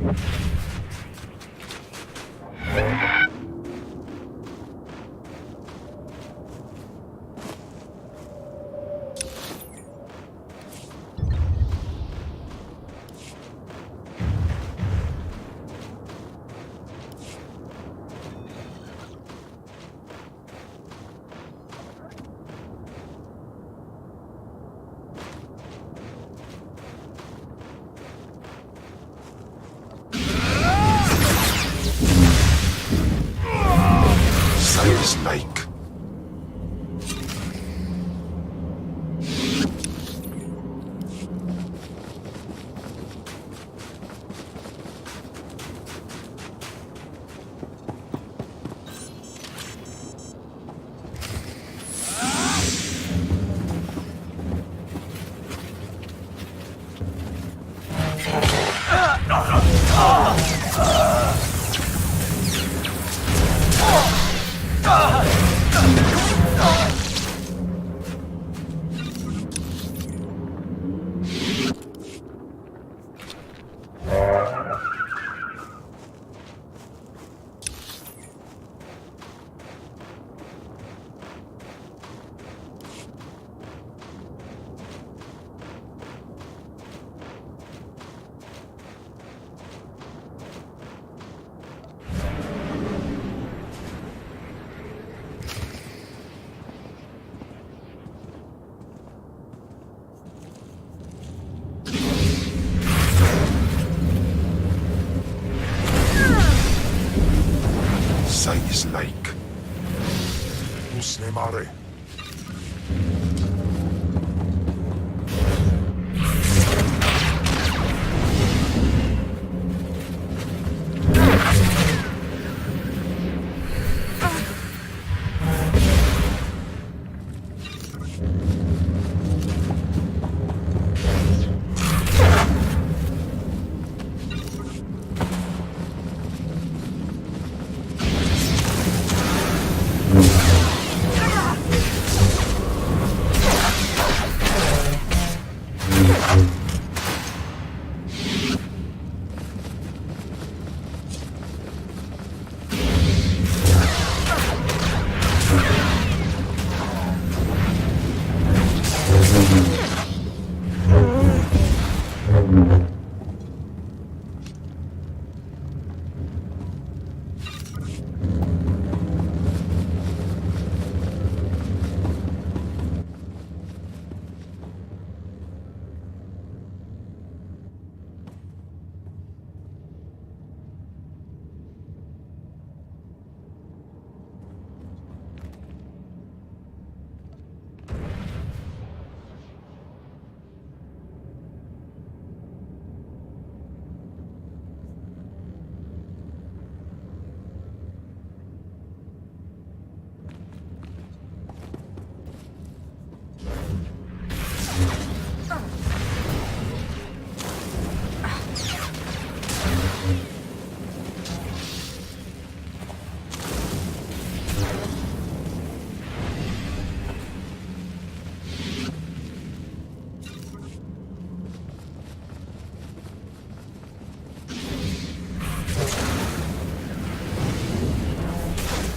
Lake. Size Lake. Usnemare.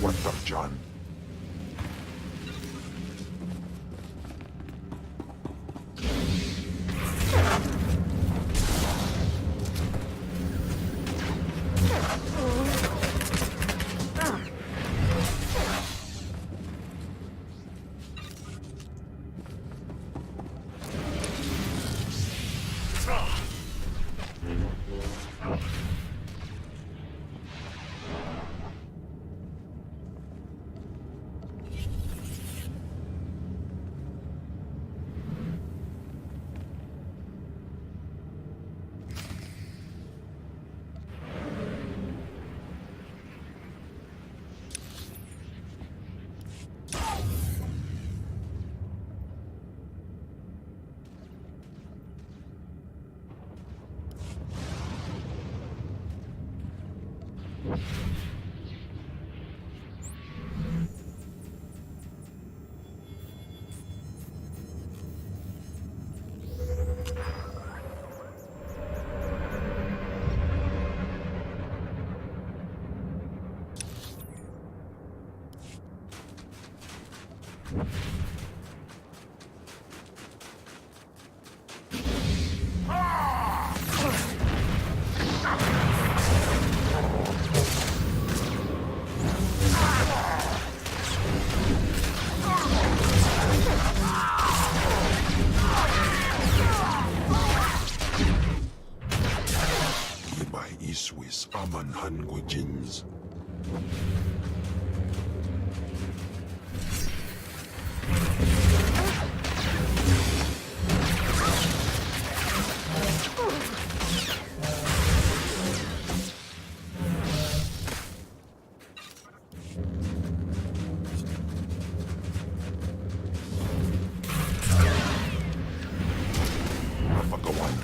What's up, John? Ibay iswis amanhan ko jins. Napagawan.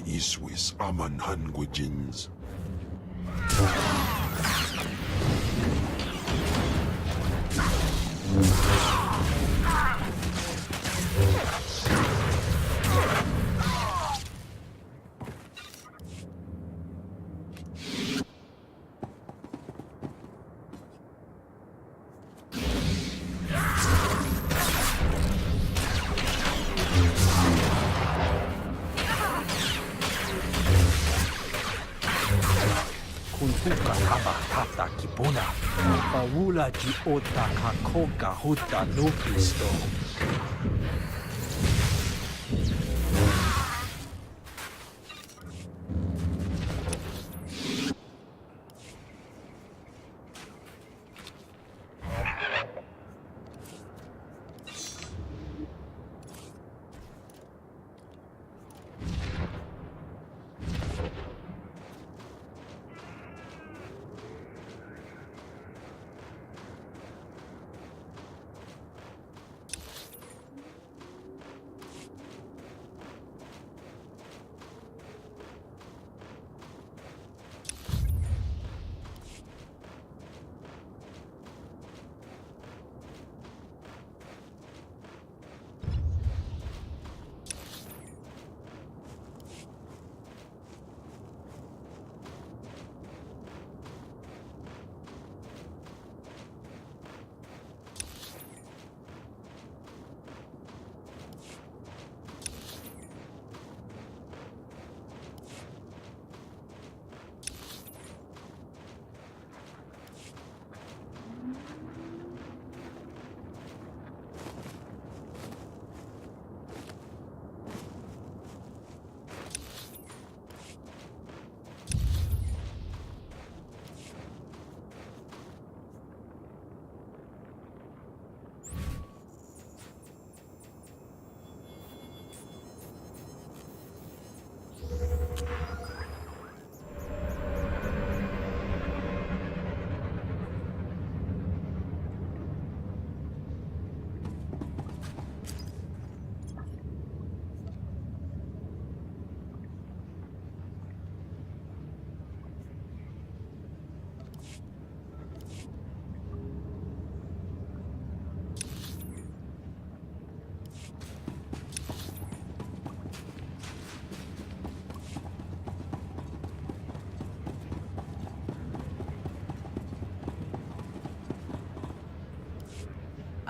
Iswis amanhan ko jins. Kuntuka haba tata kipuna. Paula di ota kakoga huta nukisto.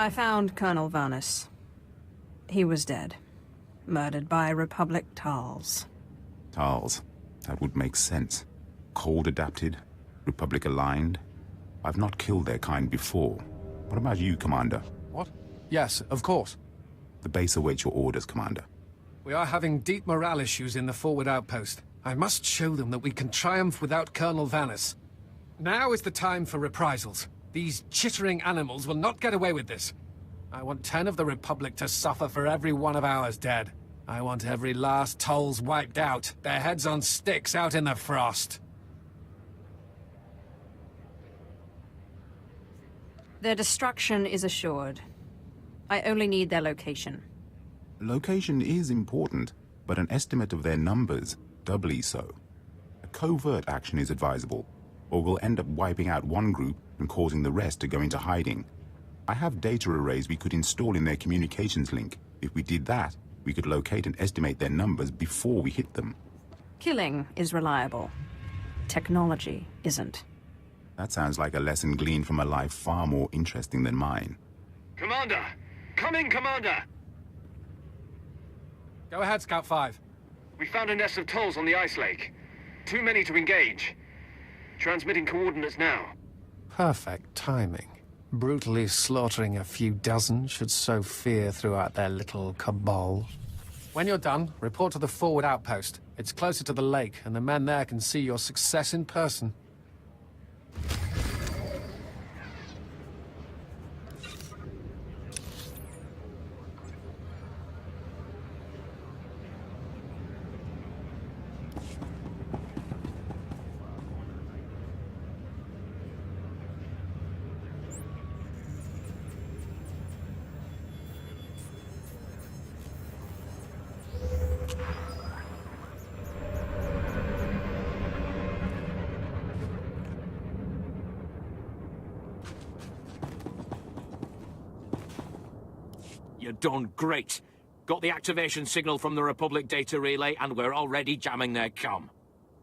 I found Colonel Vanus. He was dead. Murdered by Republic Tals. Tals. That would make sense. Cold adapted, Republic aligned. I've not killed their kind before. What about you, Commander? What? Yes, of course. The base awaits your orders, Commander. We are having deep morale issues in the forward outpost. I must show them that we can triumph without Colonel Vanus. Now is the time for reprisals. These chittering animals will not get away with this. I want 10 of the Republic to suffer for every one of ours dead. I want every last Tolls wiped out, their heads on sticks out in the frost. Their destruction is assured. I only need their location. Location is important, but an estimate of their numbers, doubly so. A covert action is advisable, or we'll end up wiping out one group and causing the rest to go into hiding. I have data arrays we could install in their communications link. If we did that, we could locate and estimate their numbers before we hit them. Killing is reliable. Technology isn't. That sounds like a lesson gleaned from a life far more interesting than mine. Commander! Come in, Commander! Go ahead, Scout 5. We found a nest of Tolls on the ice lake. Too many to engage. Transmitting coordinates now. Perfect timing. Brutally slaughtering a few dozen should sow fear throughout their little cabal. When you're done, report to the forward outpost. It's closer to the lake, and the men there can see your success in person. You're done great. Got the activation signal from the Republic data relay, and we're already jamming their comm.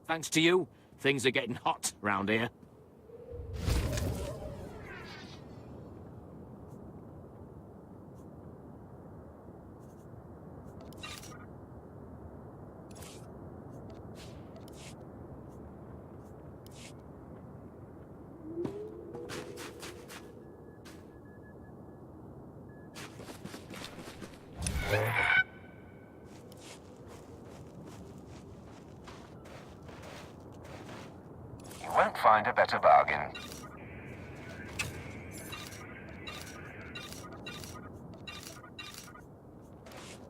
Thanks to you, things are getting hot round here. You won't find a better bargain.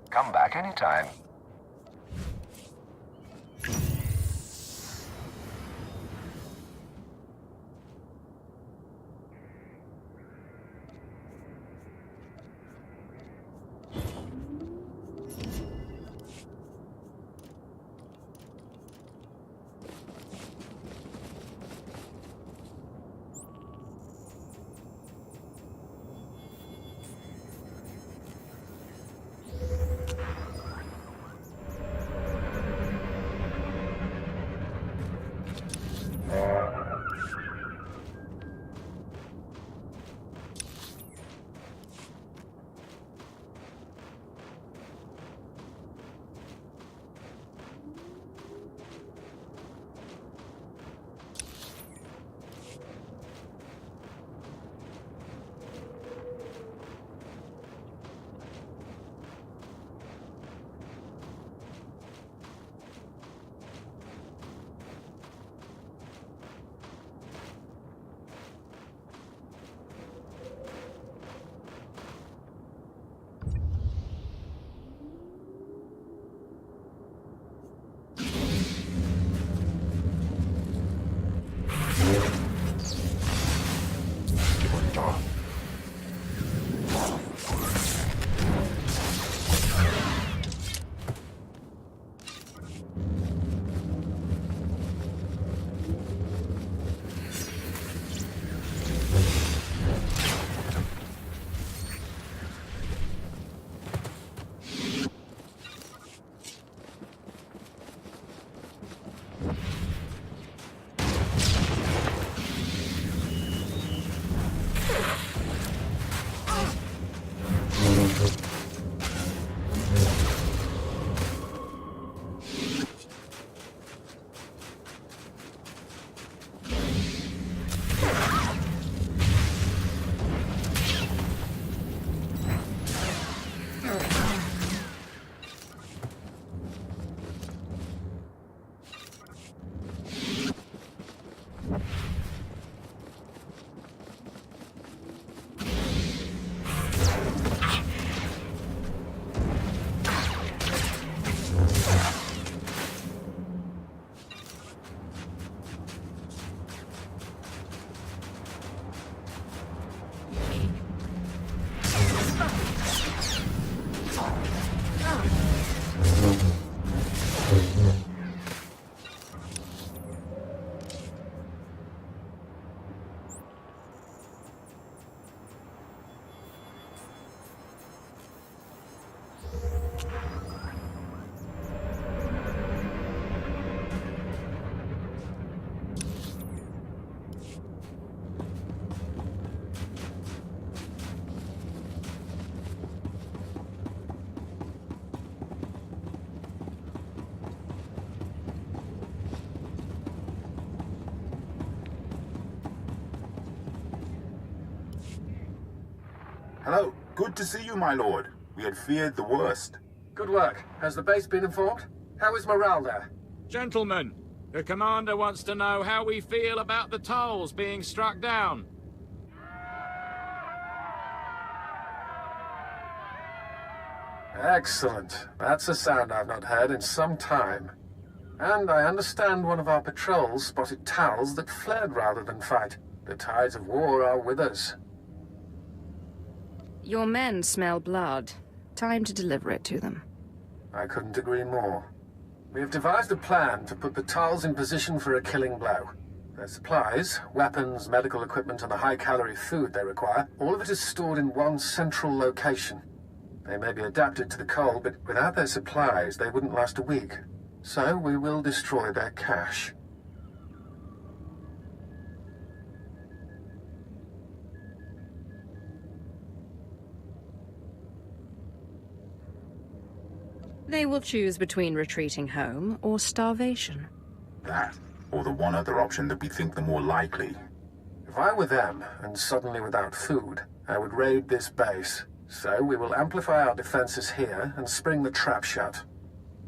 Come back anytime. Hello. Good to see you, my lord. We had feared the worst. Good work. Has the base been informed? How is morale there? Gentlemen, the commander wants to know how we feel about the tolls being struck down. Excellent. That's a sound I've not heard in some time. And I understand one of our patrols spotted towels that fled rather than fight. The tides of war are with us. Your men smell blood. Time to deliver it to them. I couldn't agree more. We have devised a plan to put the Tals in position for a killing blow. Their supplies, weapons, medical equipment, and the high-calorie food they require, all of it is stored in one central location. They may be adapted to the cold, but without their supplies, they wouldn't last a week. So we will destroy their cache. They will choose between retreating home or starvation. That, or the one other option that we think the more likely. If I were them, and suddenly without food, I would raid this base. So we will amplify our defenses here and spring the trap shut.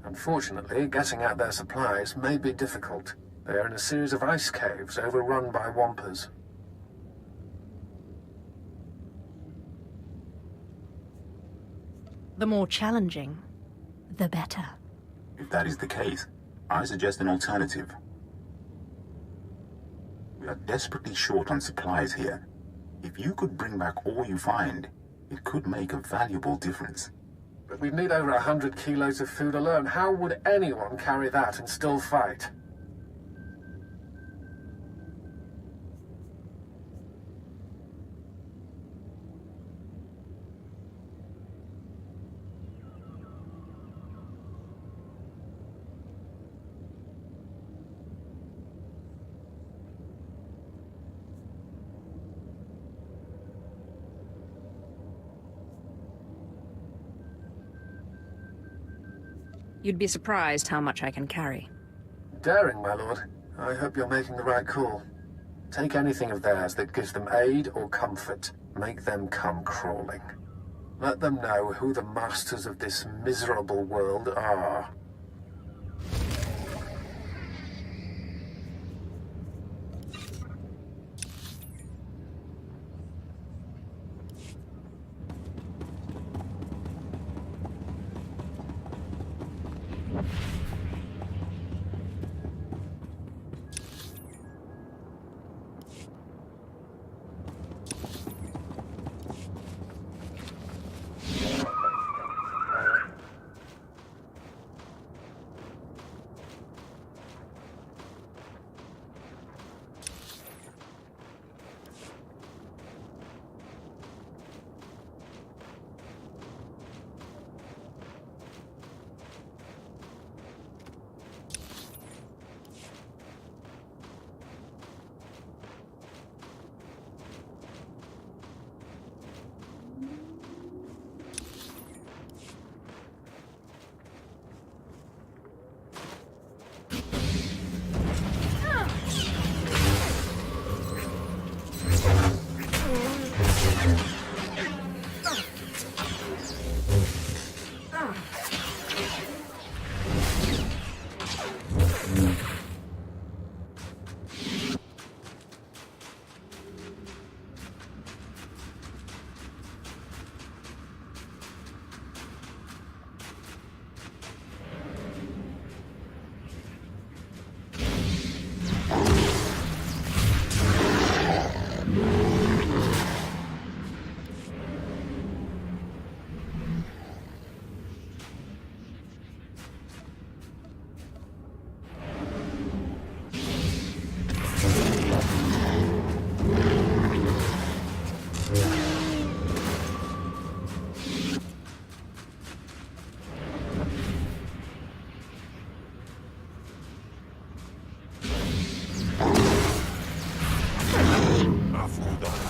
Unfortunately, getting at their supplies may be difficult. They are in a series of ice caves overrun by wampers. The more challenging, the better. If that is the case, I suggest an alternative. We are desperately short on supplies here. If you could bring back all you find, it could make a valuable difference. But we'd need over 100 kilos of food alone. How would anyone carry that and still fight? You'd be surprised how much I can carry. Daring, my lord. I hope you're making the right call. Take anything of theirs that gives them aid or comfort. Make them come crawling. Let them know who the masters of this miserable world are.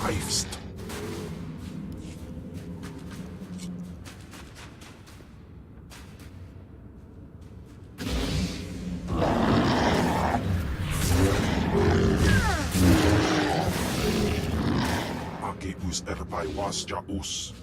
Heifst. Agebus erbij was ja us.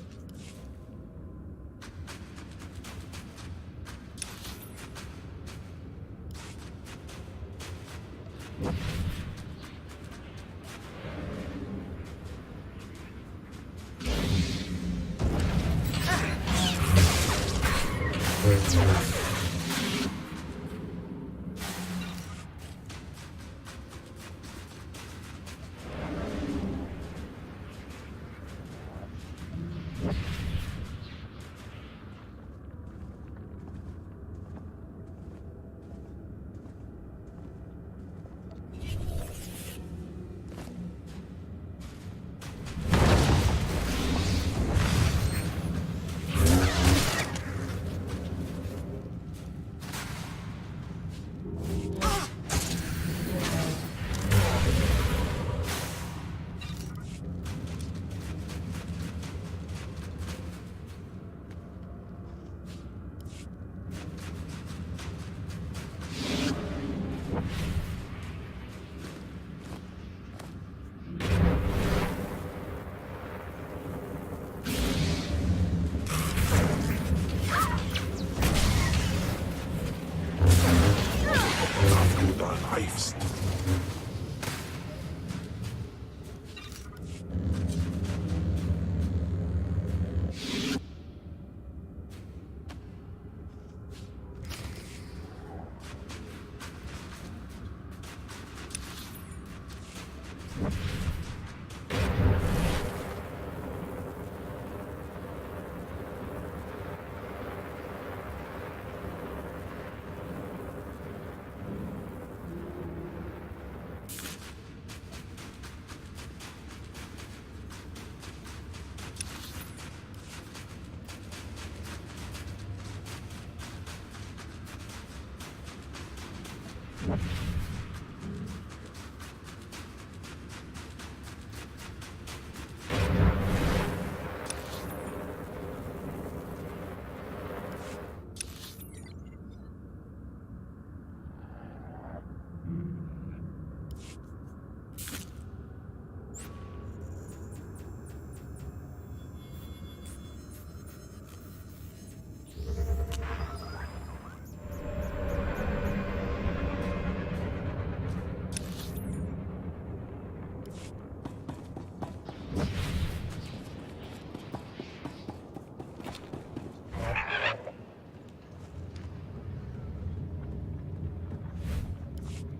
Heifst.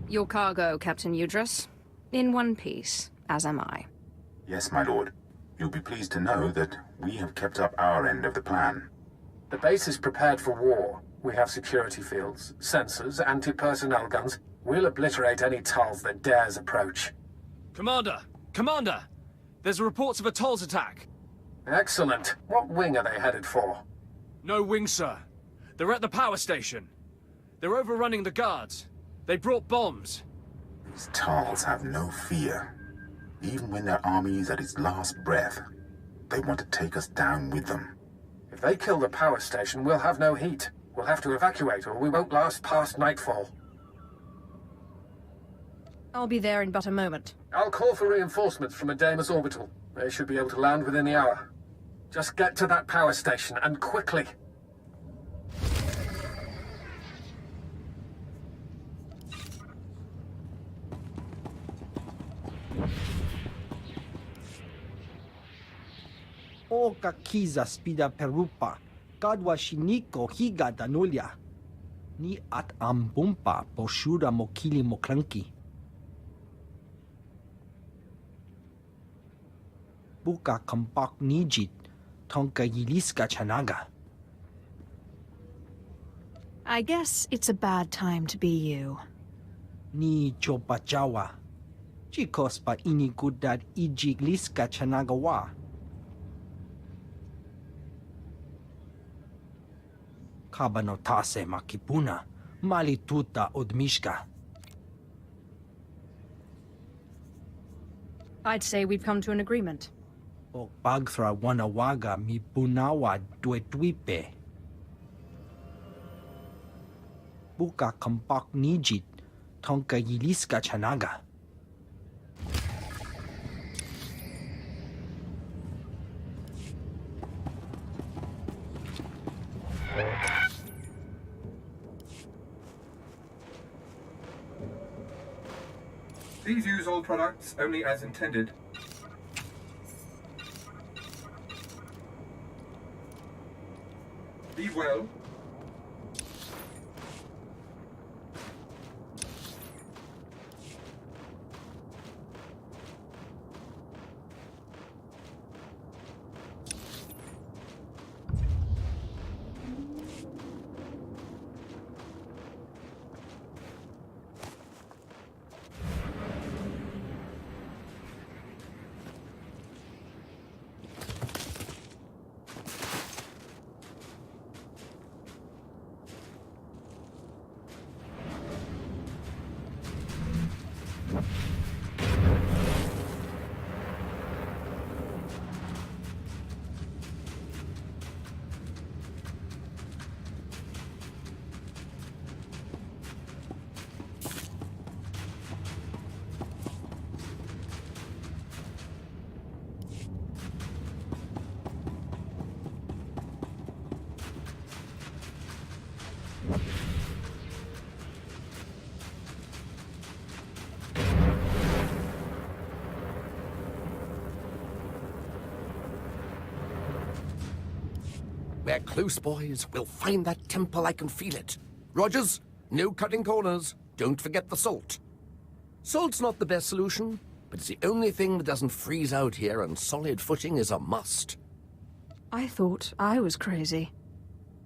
Your cargo, Captain Udrus. In one piece, as am I. Yes, my lord. You'll be pleased to know that we have kept up our end of the plan. The base is prepared for war. We have security fields, sensors, anti-personnel guns. We'll obliterate any Tals that dares approach. Commander! Commander! There's reports of a Tol's attack. Excellent. What wing are they headed for? No wing, sir. They're at the power station. They're overrunning the guards. They brought bombs. These Tals have no fear. Even when their army is at its last breath, they want to take us down with them. If they kill the power station, we'll have no heat. We'll have to evacuate, or we won't last past nightfall. I'll be there in but a moment. I'll call for reinforcements from a Damus orbital. They should be able to land within the hour. Just get to that power station, and quickly. O kakiza spida perupa, kadwa shiniko higa danulia. Ni at ambumpa poshura mokili moklanki. Buka kampak nijit, tonka yiliska chanaga. I guess it's a bad time to be you. Ni chopachawa. Chikos pa inikudad ijigliska chanagawa. Kabanotase makipuna, malituta odmishka. I'd say we've come to an agreement. O pagthra wanawaga mi punawa duetwipe. Buka kampak nijit tonka yiliska chanaga. Please use all products only as intended. Be well. We're close, boys. We'll find that temple. I can feel it. Rogers, no cutting corners. Don't forget the salt. Salt's not the best solution, but it's the only thing that doesn't freeze out here, and solid footing is a must. I thought I was crazy.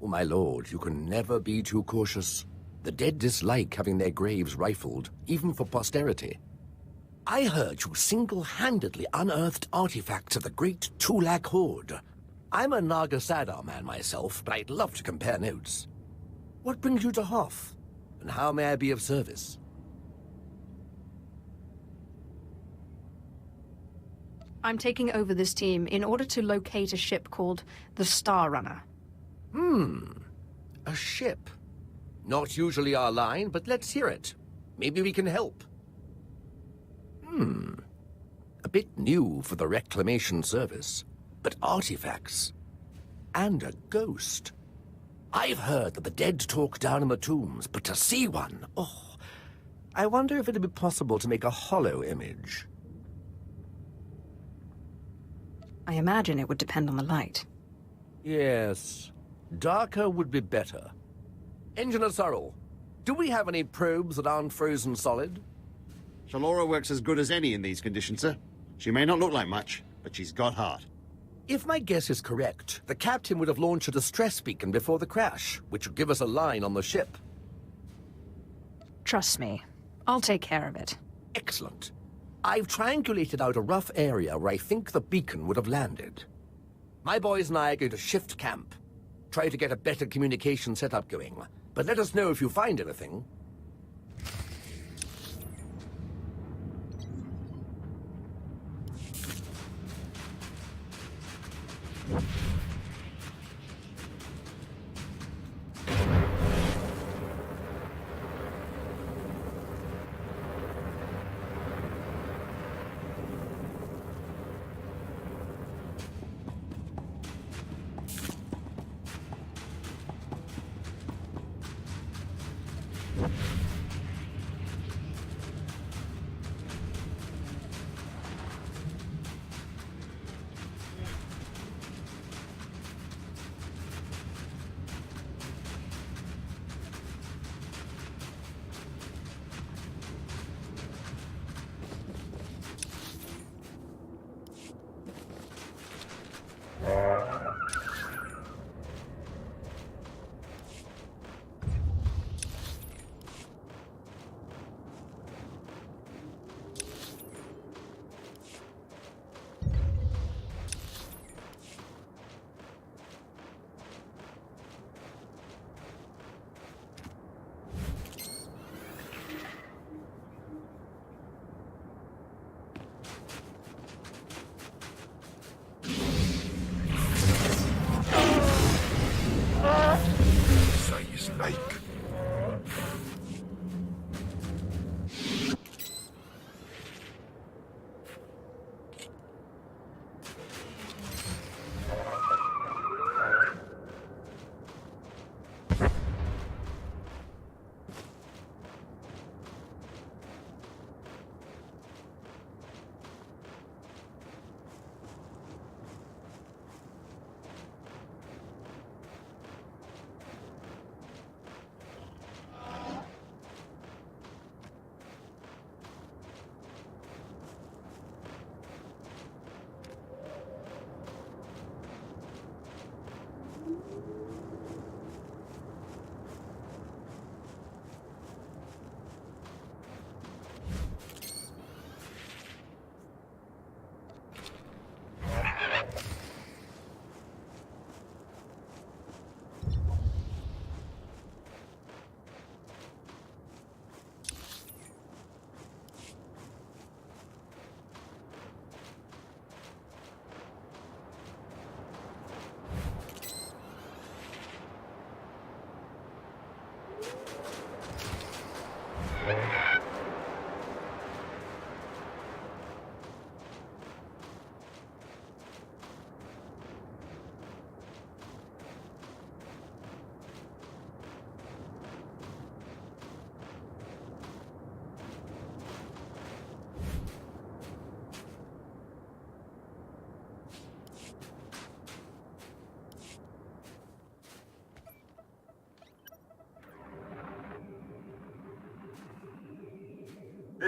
Oh, my lord, you can never be too cautious. The dead dislike having their graves rifled, even for posterity. I heard you single-handedly unearthed artifacts of the great Tulak Horde. I'm a Naga Sadar man myself, but I'd love to compare notes. What brings you to Hoth, and how may I be of service? I'm taking over this team in order to locate a ship called the Star Runner. A ship. Not usually our line, but let's hear it. Maybe we can help. A bit new for the Reclamation Service, but artifacts. And a ghost. I've heard that the dead talk down in the tombs, but to see one, oh, I wonder if it'd be possible to make a hollow image. I imagine it would depend on the light. Yes, darker would be better. Engineer Sorrel, do we have any probes that aren't frozen solid? SWTOR works as good as any in these conditions, sir. She may not look like much, but she's got heart. If my guess is correct, the captain would have launched a distress beacon before the crash, which would give us a line on the ship. Trust me, I'll take care of it. Excellent. I've triangulated out a rough area where I think the beacon would have landed. My boys and I are going to shift camp. Try to get a better communication setup going. But let us know if you find anything.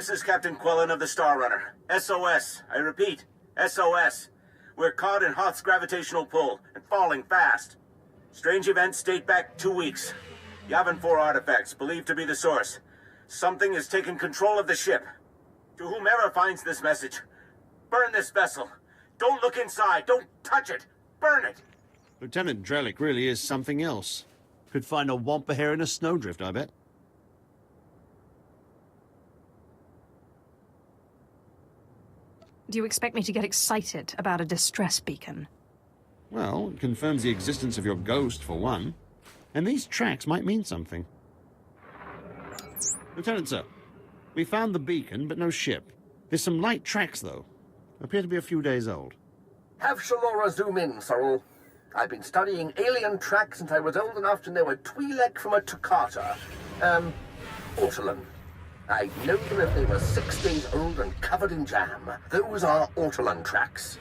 This is Captain Quellen of the Star Runner. SOS. I repeat, SOS. We're caught in Hoth's gravitational pull and falling fast. Strange events date back 2 weeks. Yavin 4 artifacts, believed to be the source. Something has taken control of the ship. To whomever finds this message, burn this vessel. Don't look inside. Don't touch it. Burn it. Lieutenant Drellick really is something else. Could find a wampa hair in a snowdrift, I bet. Do you expect me to get excited about a distress beacon? Well, it confirms the existence of your ghost, for one. And these tracks might mean something. Lieutenant, sir. We found the beacon, but no ship. There's some light tracks, though. Appear to be a few days old. Have Shalora zoom in, Sorrel. I've been studying alien tracks since I was old enough to know a Twi'lek from a Toccata. Ortolan. I'd know them if they were 6 days old and covered in jam. Those are Ortolan tracks.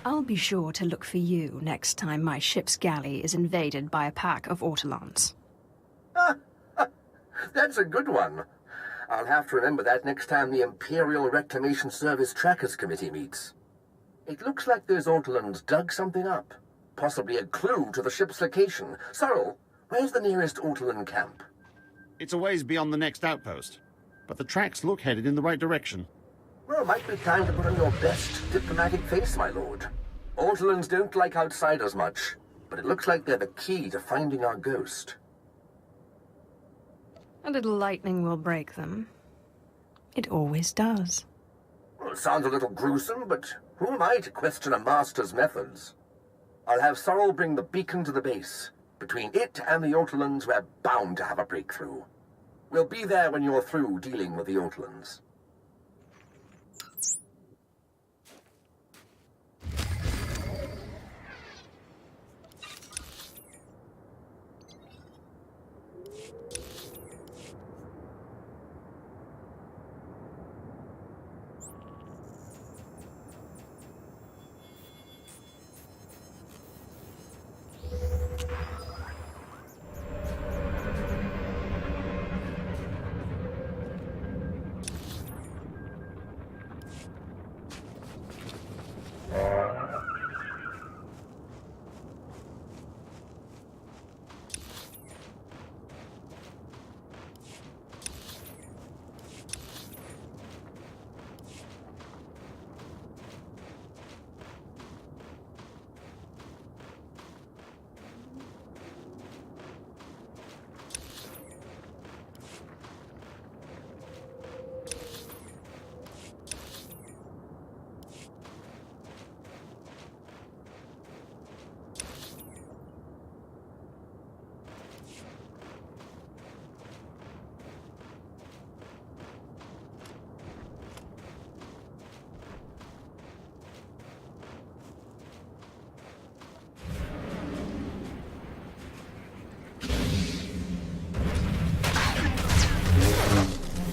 I'll be sure to look for you next time my ship's galley is invaded by a pack of Ortolans. That's a good one. I'll have to remember that next time the Imperial Reclamation Service Trackers Committee meets. It looks like those Ortolans dug something up. Possibly a clue to the ship's location. Sorrel, where's the nearest Ortolan camp? It's a ways beyond the next outpost, but the tracks look headed in the right direction. Well, it might be time to put on your best diplomatic face, my lord. Ortolans don't like outsiders much, but it looks like they're the key to finding our ghost. A little lightning will break them. It always does. Well, it sounds a little gruesome, but who am I to question a master's methods? I'll have Sorrel bring the beacon to the base. Between it and the Ortolans, we're bound to have a breakthrough. We'll be there when you're through dealing with the Ortolans.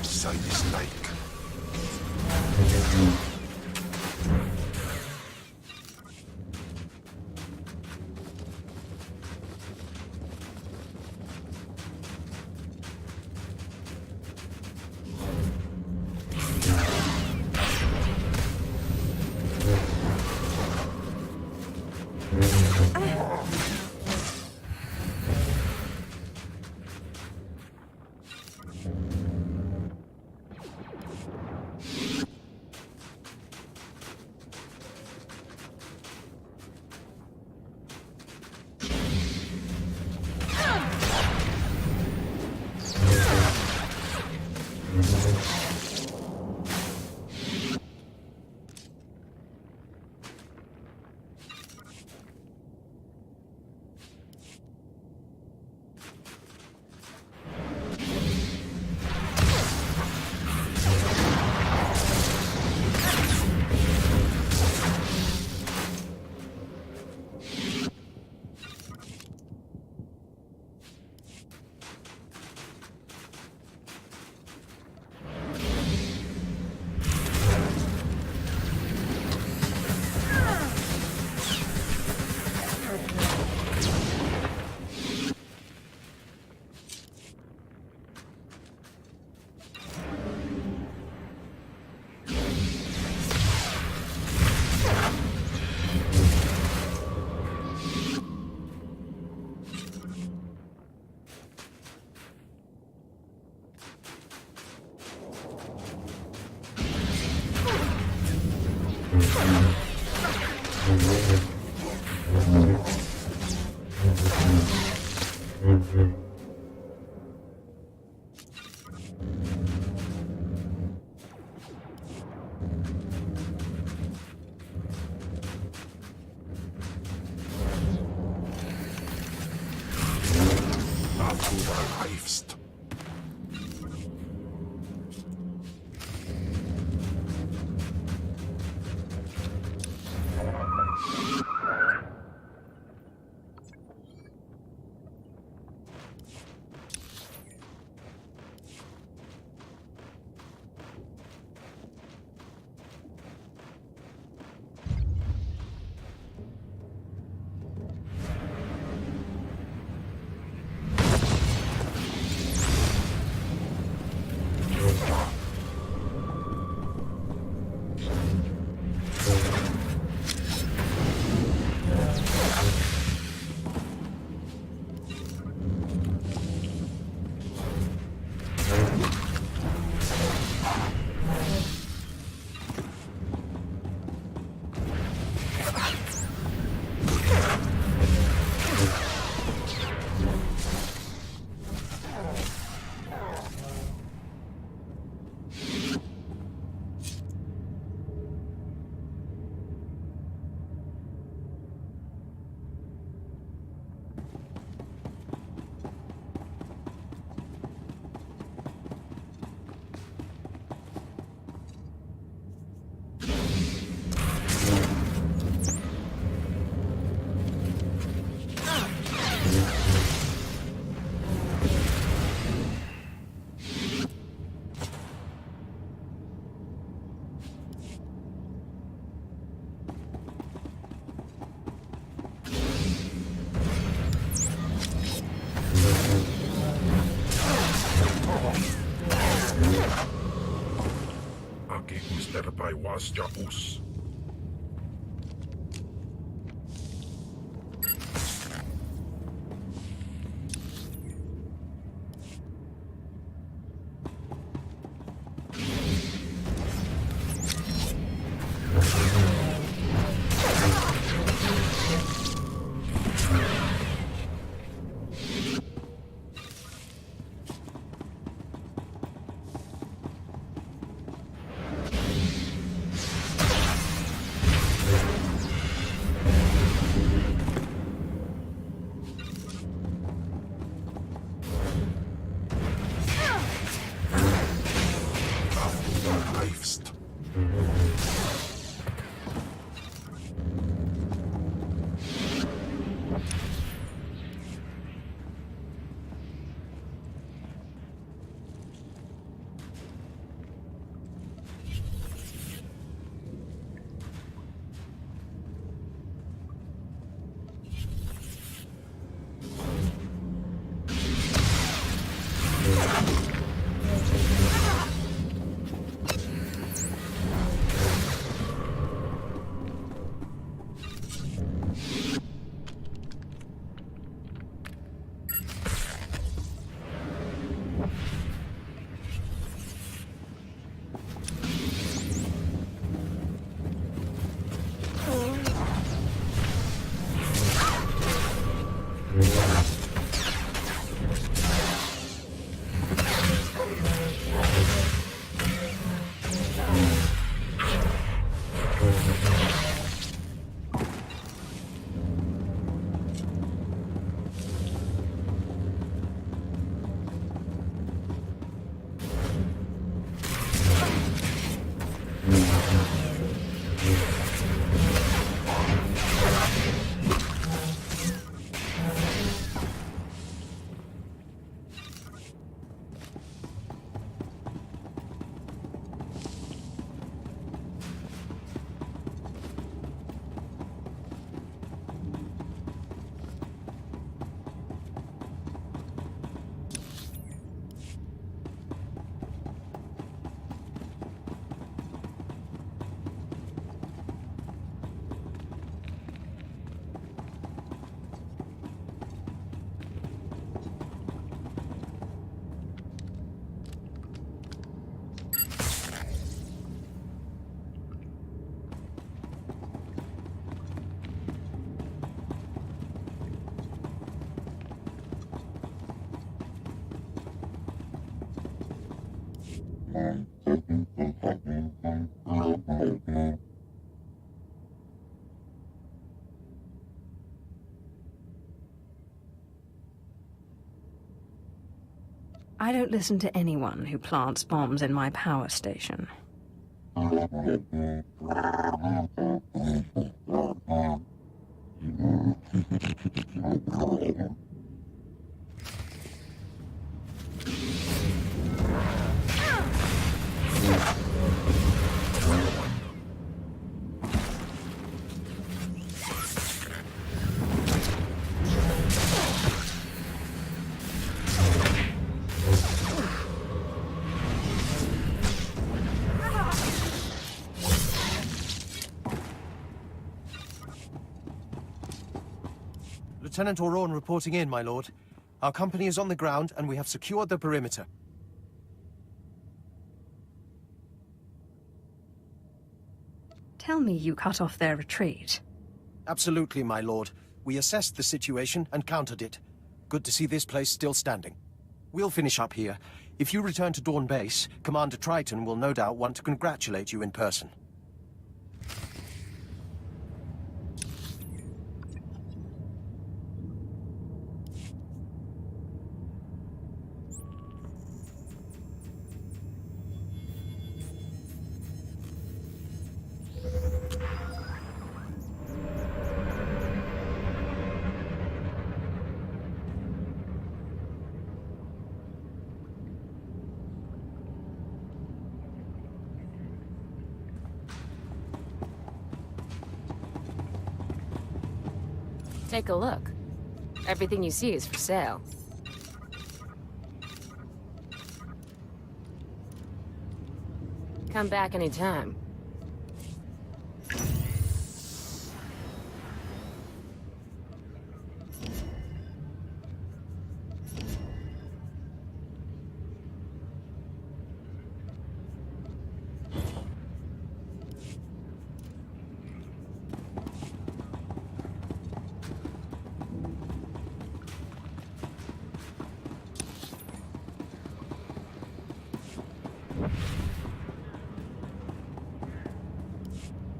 Sight is like. Bleibst. Inquisitor by SWTOR. Bleibst. I don't listen to anyone who plants bombs in my power station. Lieutenant Auron reporting in, my lord. Our company is on the ground, and we have secured the perimeter. Tell me you cut off their retreat. Absolutely, my lord. We assessed the situation and countered it. Good to see this place still standing. We'll finish up here. If you return to Dawn Base, Commander Triton will no doubt want to congratulate you in person. Take a look. Everything you see is for sale. Come back anytime.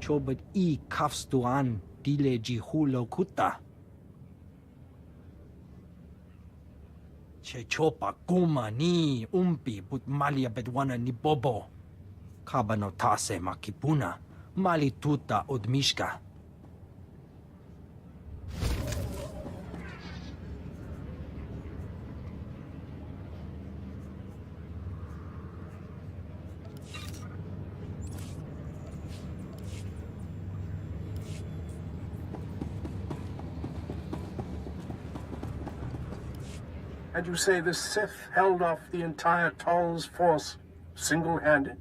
Chobet I kafstuan dile jihulo kuta. Che chopa kuma ni umpi but malia bedwana ni bobo. Kabano tase makipuna, mali tuta odmishka. And you say the Sith held off the entire Toll's force, single-handed?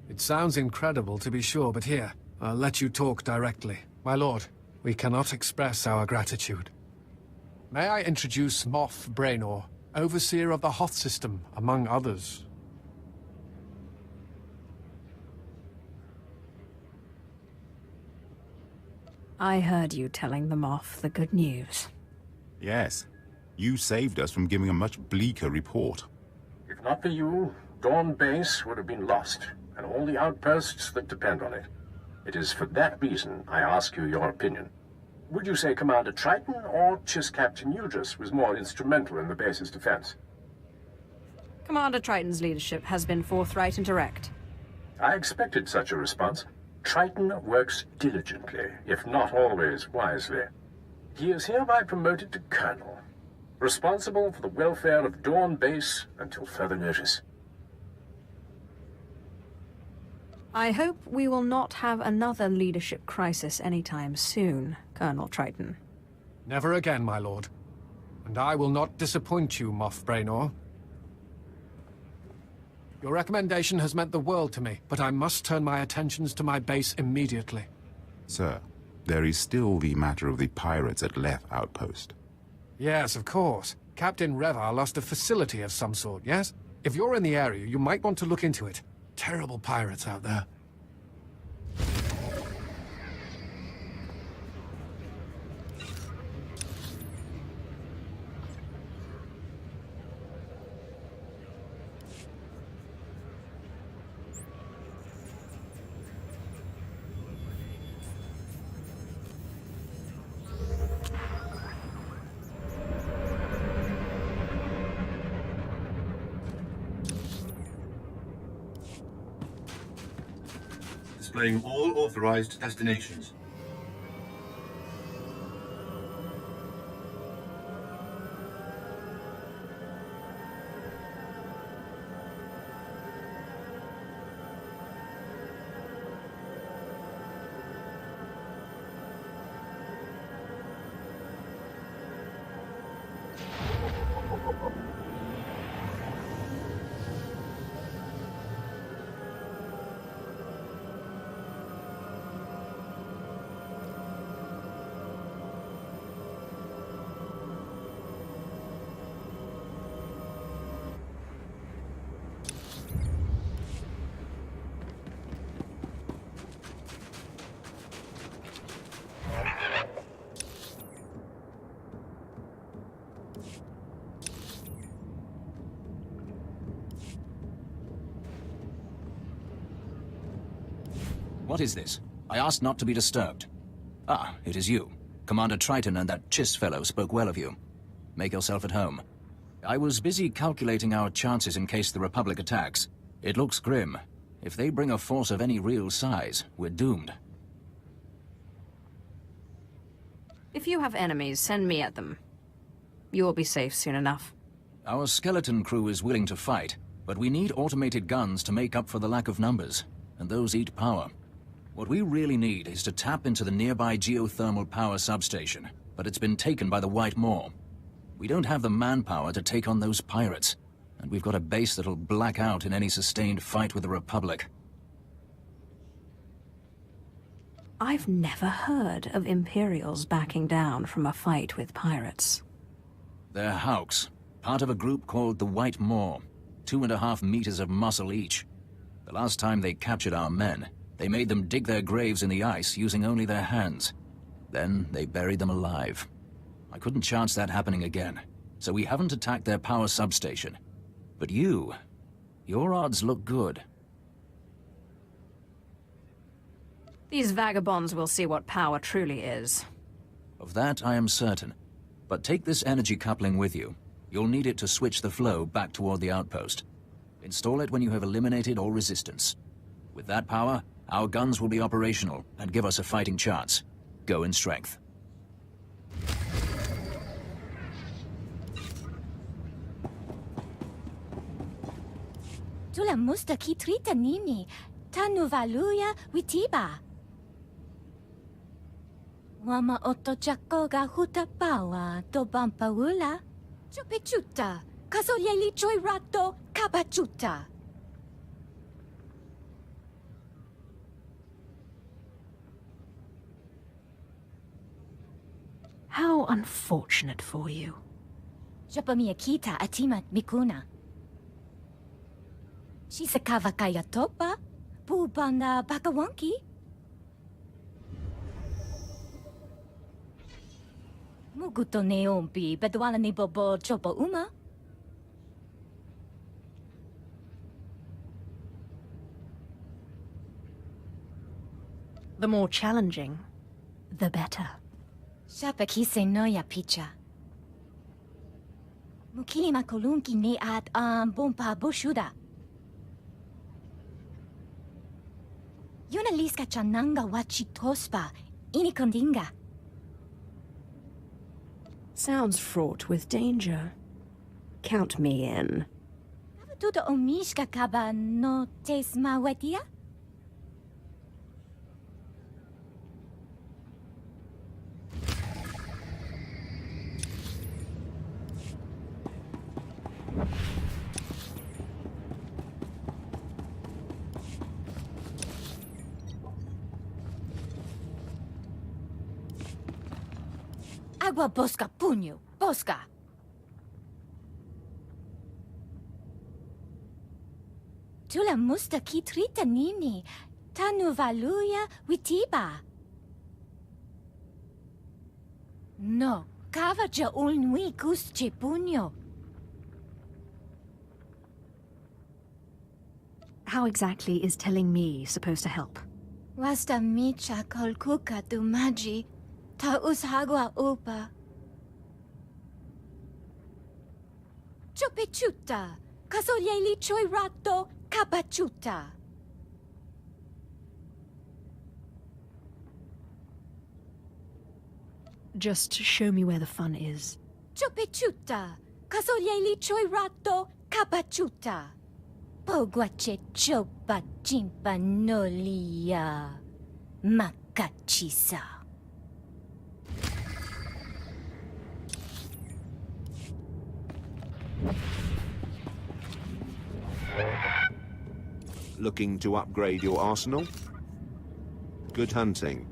It sounds incredible, to be sure, but here, I'll let you talk directly. My lord, we cannot express our gratitude. May I introduce Moff Braynor, overseer of the Hoth system, among others. I heard you telling them off the good news. Yes. You saved us from giving a much bleaker report. If not for you, Dawn Base would have been lost, and all the outposts that depend on it. It is for that reason I ask you your opinion. Would you say Commander Triton or Chiss Captain Udris was more instrumental in the base's defense? Commander Triton's leadership has been forthright and direct. I expected such a response. Triton works diligently, if not always wisely. He is hereby promoted to Colonel, responsible for the welfare of Dawn Base until further notice. I hope we will not have another leadership crisis anytime soon, Colonel Triton. Never again, my lord. And I will not disappoint you, Moff Braynor. Your recommendation has meant the world to me, but I must turn my attentions to my base immediately. Sir, there is still the matter of the pirates at Leth Outpost. Yes, of course. Captain Revar lost a facility of some sort, yes? If you're in the area, you might want to look into it. Terrible pirates out there. displaying all authorized destinations. What is this? I asked not to be disturbed. Ah, it is you. Commander Triton and that Chiss fellow spoke well of you. Make yourself at home. I was busy calculating our chances in case the Republic attacks. It looks grim. If they bring a force of any real size, we're doomed. If you have enemies, send me at them. You will be safe soon enough. Our skeleton crew is willing to fight, but we need automated guns to make up for the lack of numbers, and those eat power. What we really need is to tap into the nearby geothermal power substation, but it's been taken by the White Moor. We don't have the manpower to take on those pirates, and we've got a base that'll black out in any sustained fight with the Republic. I've never heard of Imperials backing down from a fight with pirates. They're Hawks, part of a group called the White Moor, 2.5 meters of muscle each. The last time they captured our men, they made them dig their graves in the ice using only their hands. Then they buried them alive. I couldn't chance that happening again, so we haven't attacked their power substation. But your odds look good. These vagabonds will see what power truly is. Of that I am certain. But take this energy coupling with you. You'll need it to switch the flow back toward the outpost. Install it when you have eliminated all resistance. With that power, our guns will be operational and give us a fighting chance. Go in strength. Tula musta kitrita nini, tanuvaluya witiba. Wama otochakoga hutapawa to bampaula. Chupichuta, kasolyeli choy rato kabachuta. How unfortunate for you. Japamiyakita atimat mikuna. Shisakava kaya topa, pubanda bakawanki. Muguto neompi, bedwala ni bobo chopo uma. The more challenging, the better. Shapakise noya picha. Mukili makolunki ne at bompa boshuda. Yuna liska chananga wachi tospa, inikondinga. Sounds fraught with danger. Count me in. Tuto omishka kaba no tesma wetia? Agua bosca puño, bosca. Tula musta kitrita nini, tanuvaluya witiba. No, kavaja ulnui gusche puño. How exactly is telling me supposed to help? Wasta micha kolkuka dumaji, ta ushagwa upa. Chopechuta, kasolyeli choy rato kapachuta. Just show me where the fun is. Chopechuta, kasolieli choi rato, kapachuta. Pogwache chopa chimpa nolia, makachisa. Looking to upgrade your arsenal? Good hunting.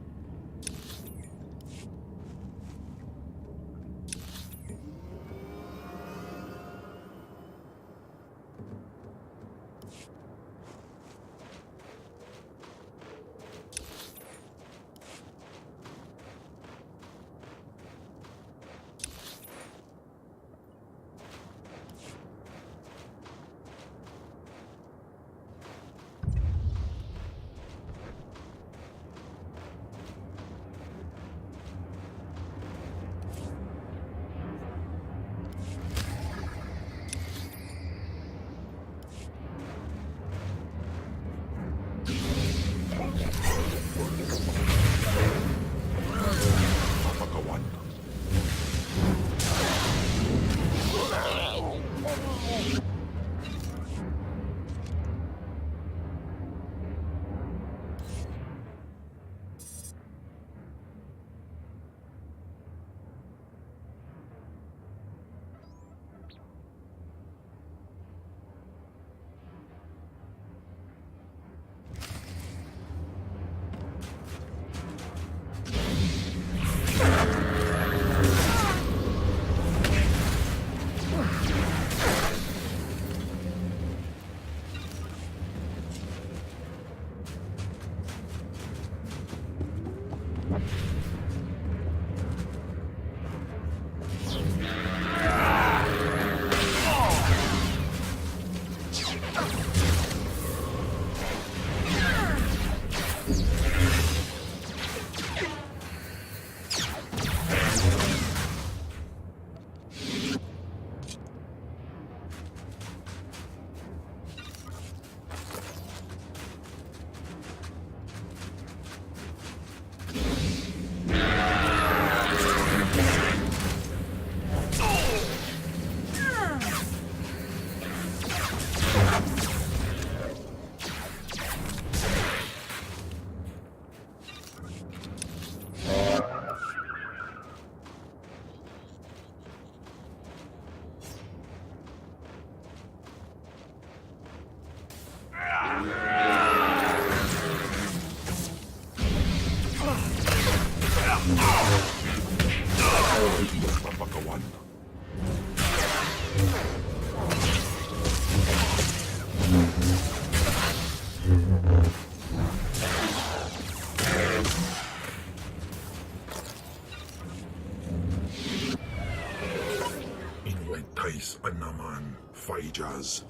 Inwentais naman, Faijas.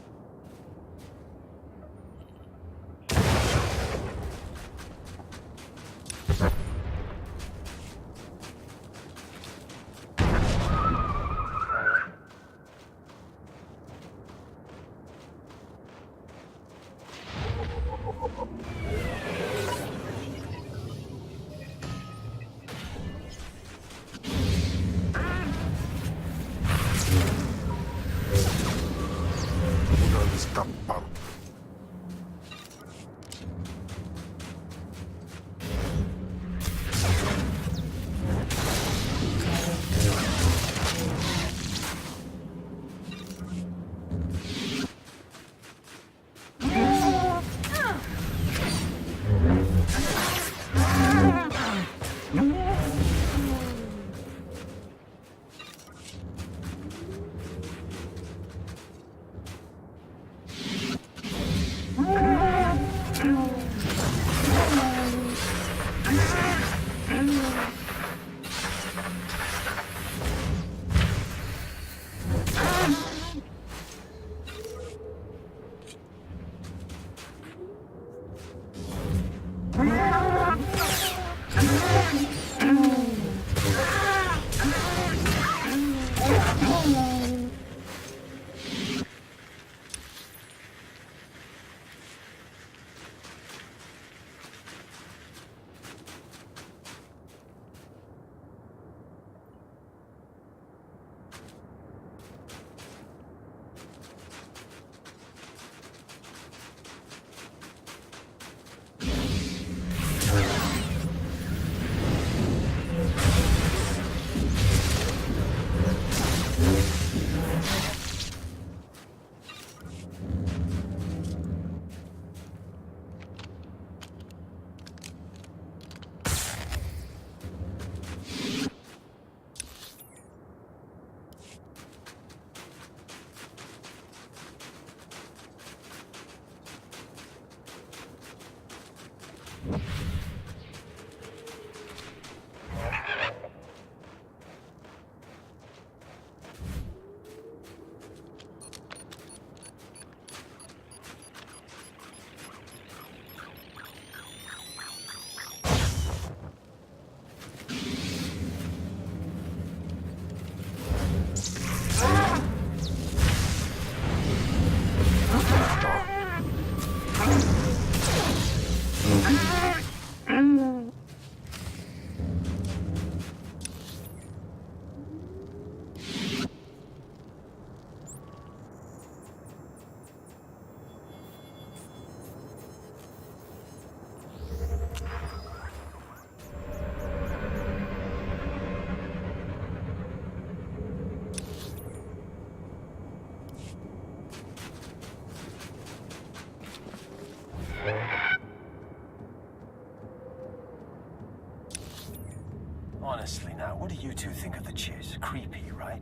Honestly now, what do you two think of the chase? Creepy, right?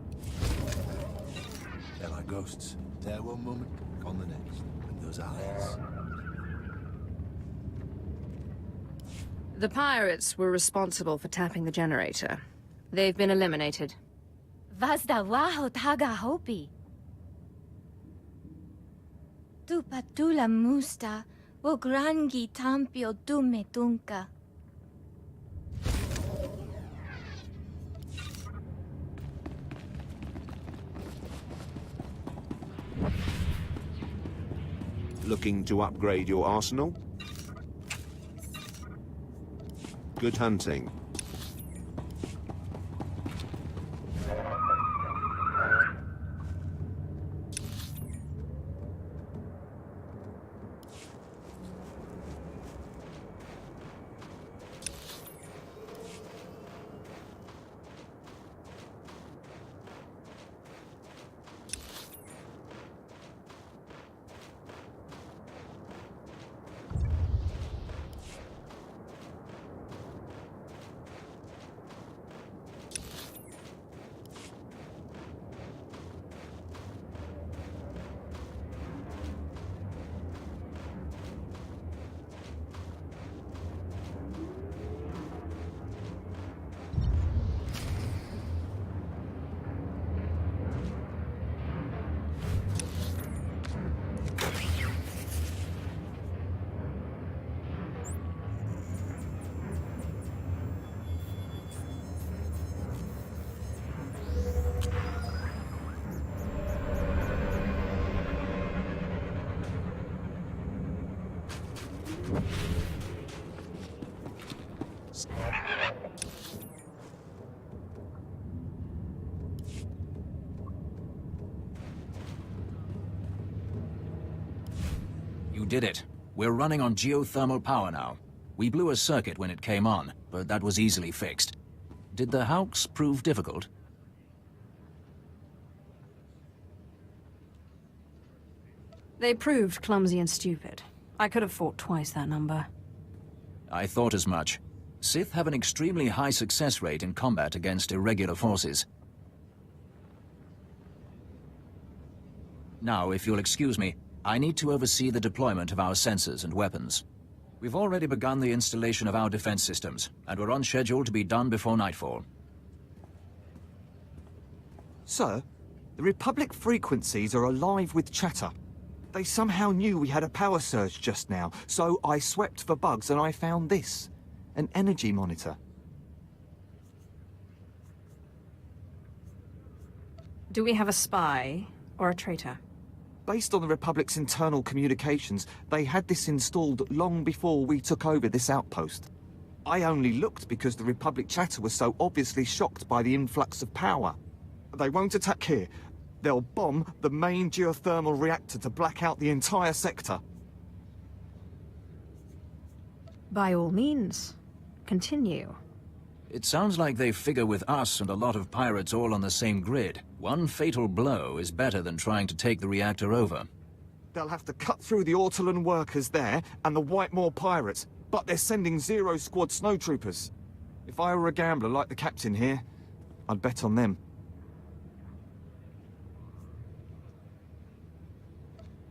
They're like ghosts. There one moment, gone the next. And those eyes. The pirates were responsible for tapping the generator. They've been eliminated. Vazda waho taga hopi. Tu patula musta, wo grangi tampio dume dunka. Looking to upgrade your arsenal? Good hunting. You did it. We're running on geothermal power now. We blew a circuit when it came on, but that was easily fixed. Did the Hawks prove difficult? They proved clumsy and stupid. I could have fought twice that number. I thought as much. Sith have an extremely high success rate in combat against irregular forces. Now, if you'll excuse me, I need to oversee the deployment of our sensors and weapons. We've already begun the installation of our defense systems, and we're on schedule to be done before nightfall. Sir, the Republic frequencies are alive with chatter. They somehow knew we had a power surge just now, so I swept for bugs and I found this. An energy monitor. Do we have a spy or a traitor? Based on the Republic's internal communications, they had this installed long before we took over this outpost. I only looked because the Republic chatter was so obviously shocked by the influx of power. They won't attack here. They'll bomb the main geothermal reactor to black out the entire sector. By all means, continue. It sounds like they figure with us and a lot of pirates all on the same grid. One fatal blow is better than trying to take the reactor over. They'll have to cut through the Ortolan workers there and the Whitemore pirates, but they're sending Zero Squad snowtroopers. If I were a gambler like the captain here, I'd bet on them.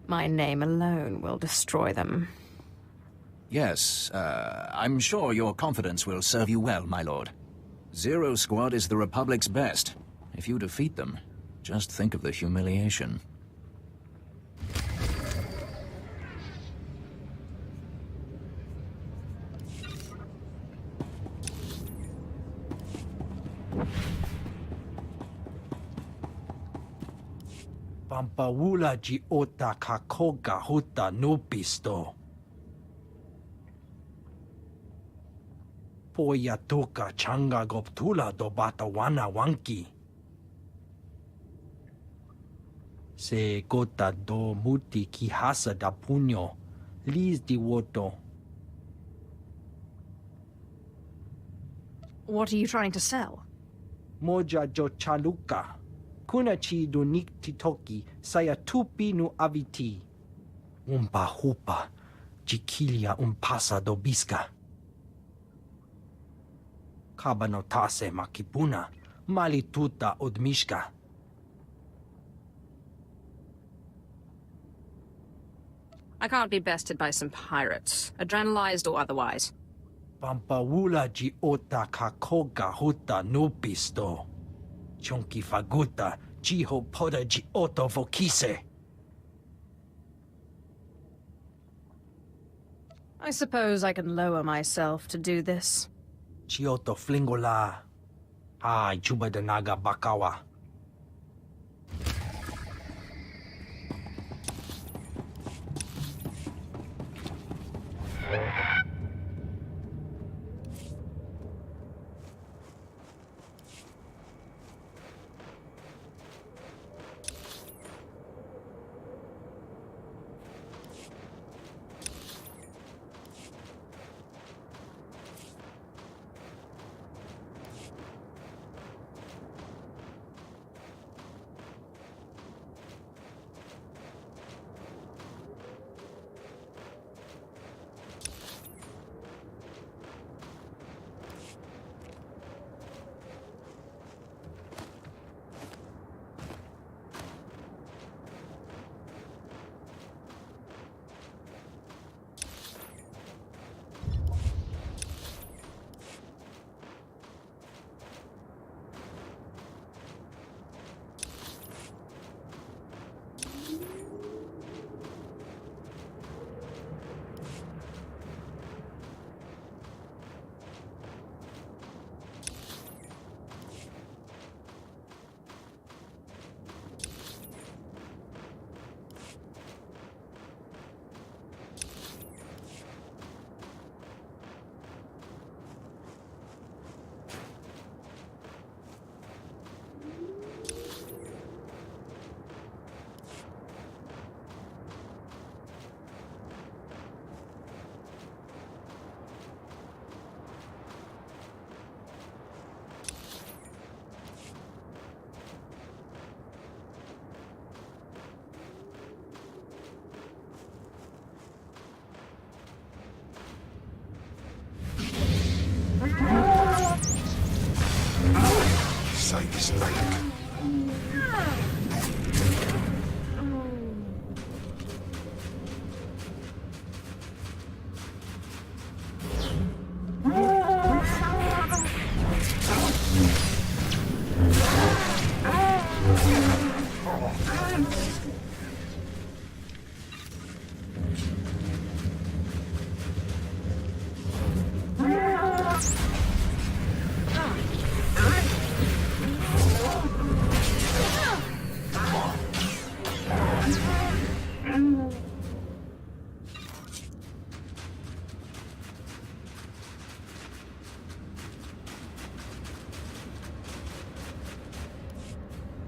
My name alone will destroy them. Yes, I'm sure your confidence will serve you well, my lord. Zero Squad is the Republic's best. If you defeat them, just think of the humiliation. Pampawula ji ota kakoga huta nupisto. Poya toka changa goptula do batawana wanki. Se gota do muti kihasa da puño, lis di woto. What are you trying to sell? Moja jo chaluka. Kuna chi dunik titoki saya tupi nu aviti. Umpa hupa, jikilia umpasa do biska. Kabano tase makipuna, malituta odmishka. I can't be bested by some pirates, adrenalized or otherwise. Pampawula ji ota kakoga huta nupisto. Chunki faguta, jiho poda ji oto vokise. I suppose I can lower myself to do this. Chioto flingola. Ay, chuba de naga bakawa. Sight is like.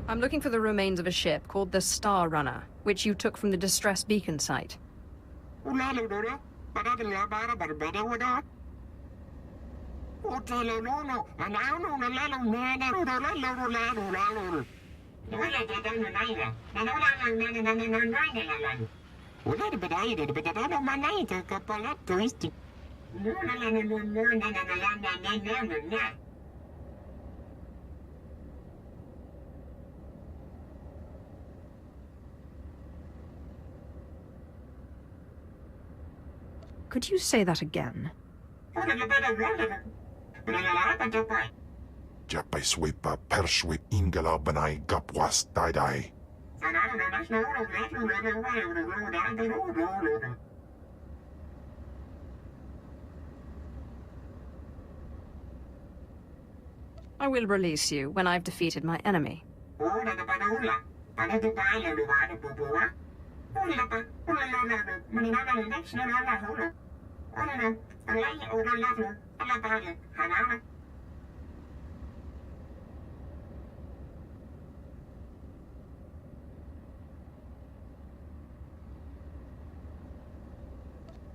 I'm looking for the remains of a ship called the Star Runner, which you took from the distress beacon site. Could you say that again? Japay swipa perswit ingala banay kapwas daidai. I will release you when I've defeated my enemy.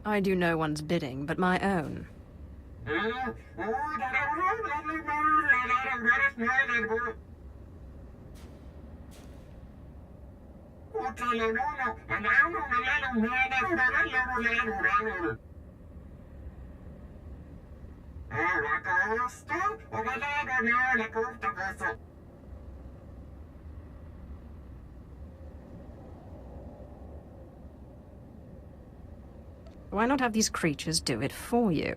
I do no one's bidding but my own. Why not have these creatures do it for you?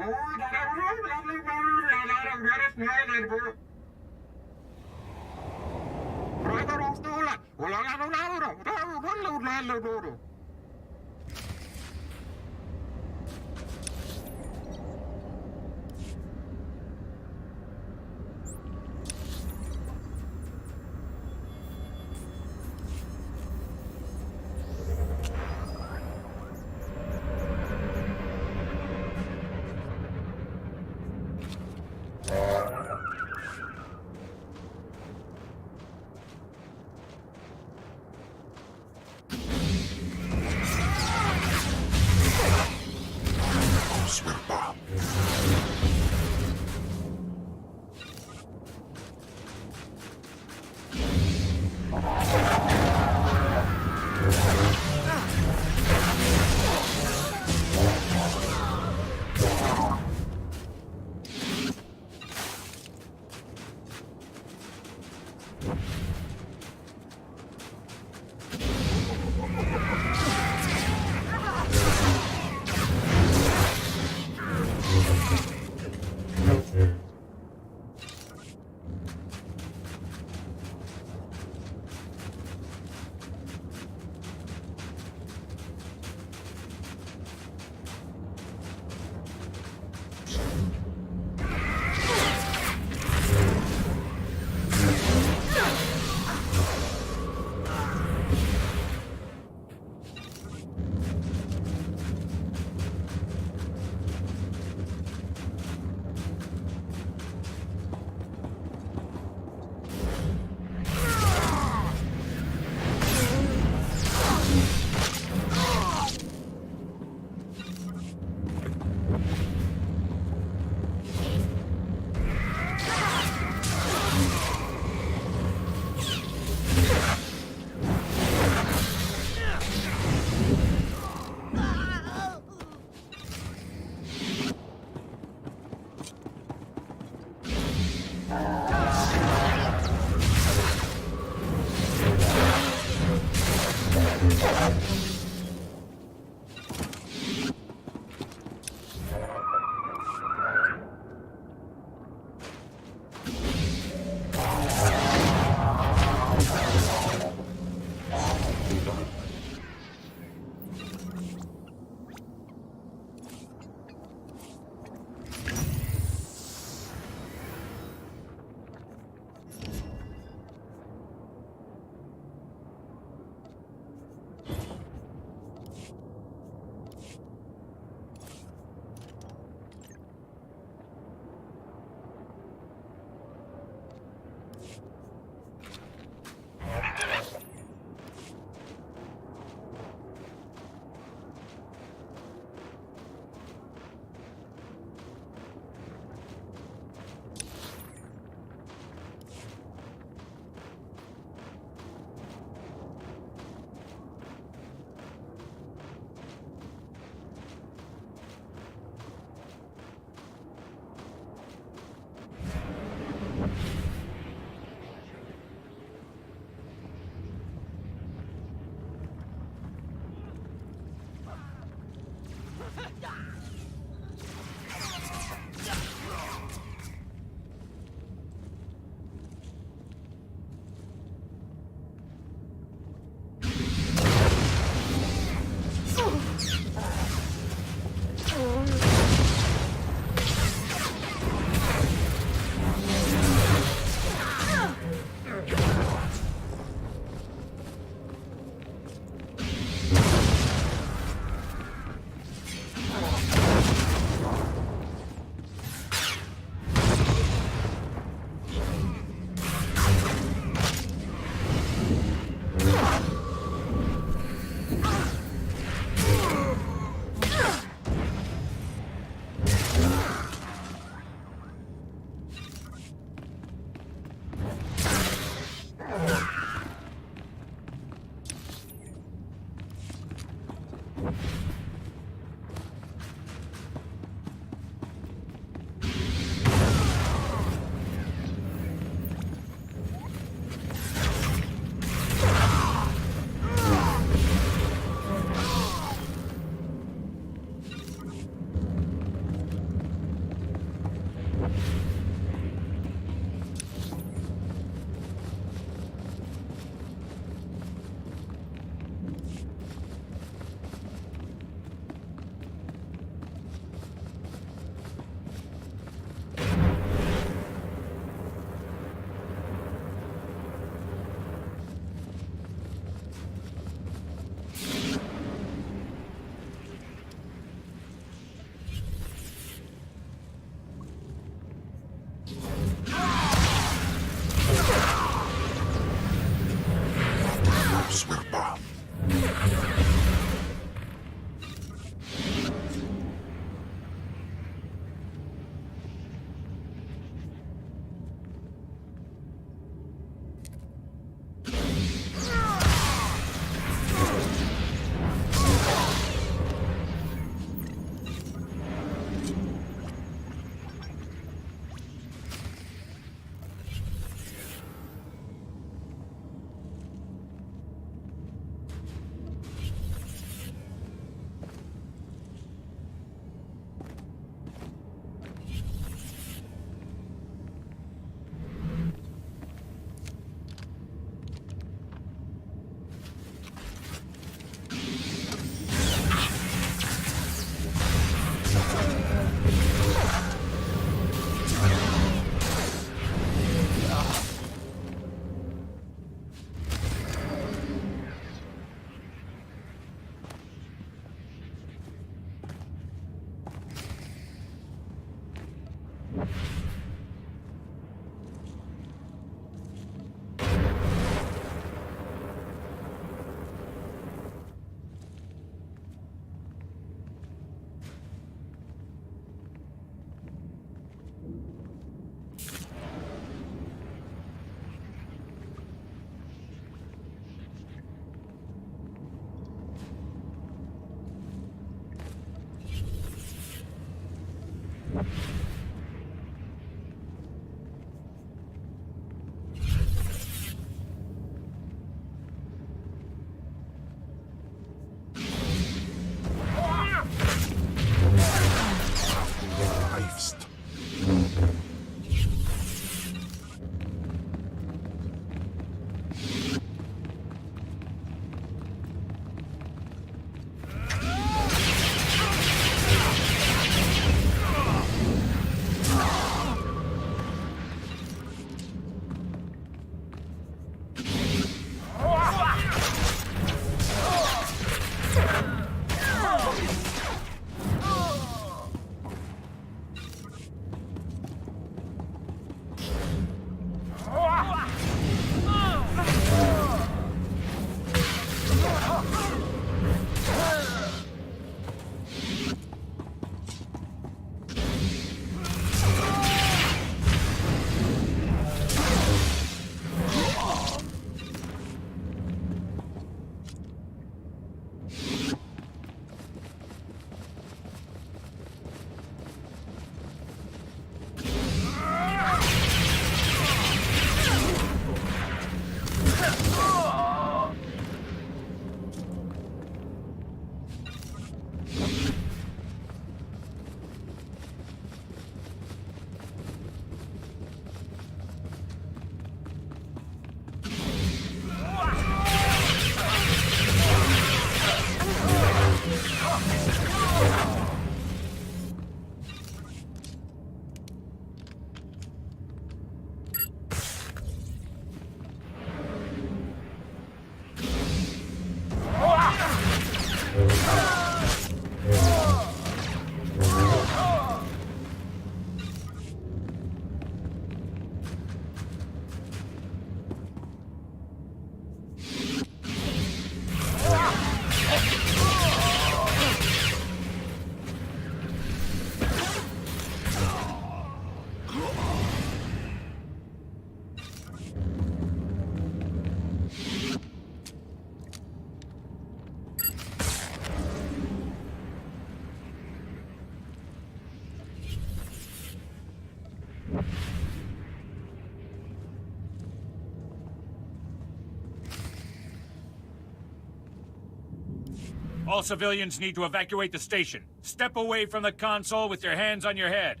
All civilians need to evacuate the station. Step away from the console with your hands on your head.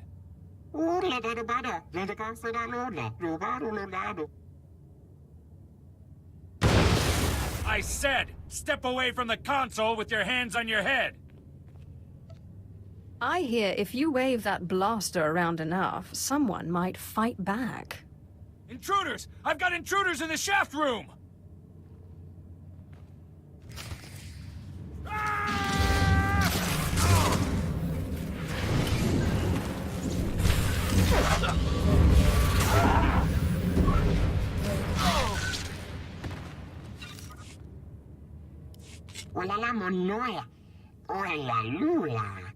I said, step away from the console with your hands on your head. I hear if you wave that blaster around enough, someone might fight back. Intruders! I've got intruders in the shaft room! Hola la monoya. Hola lula.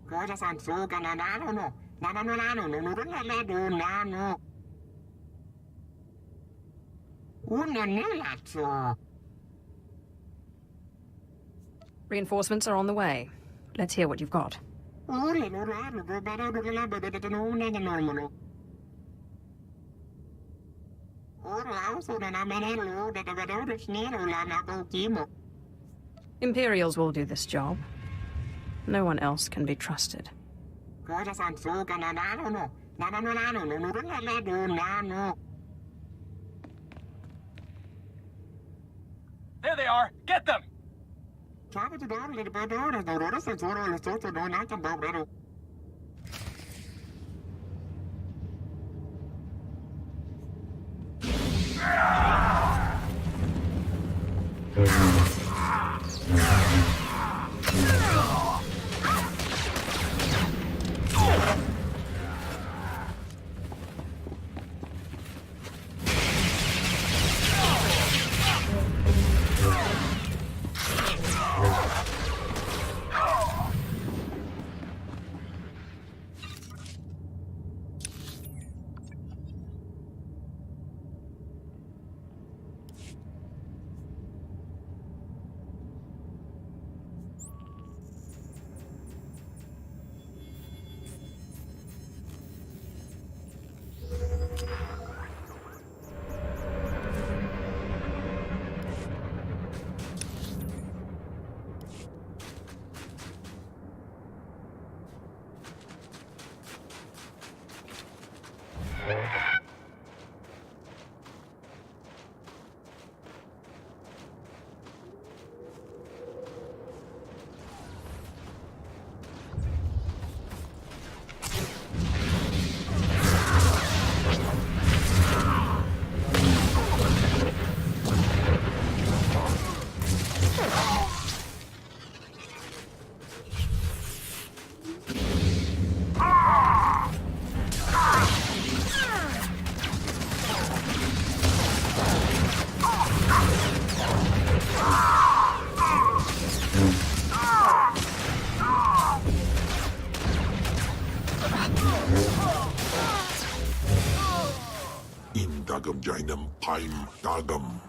Cosa san so ganano no. Nanano no la do nano. Uno nelato. Reinforcements are on the way. Let's hear what you've got. Imperials will do this job. No one else can be trusted. There they are! Get them! Dagam Jainam Paim Dagam.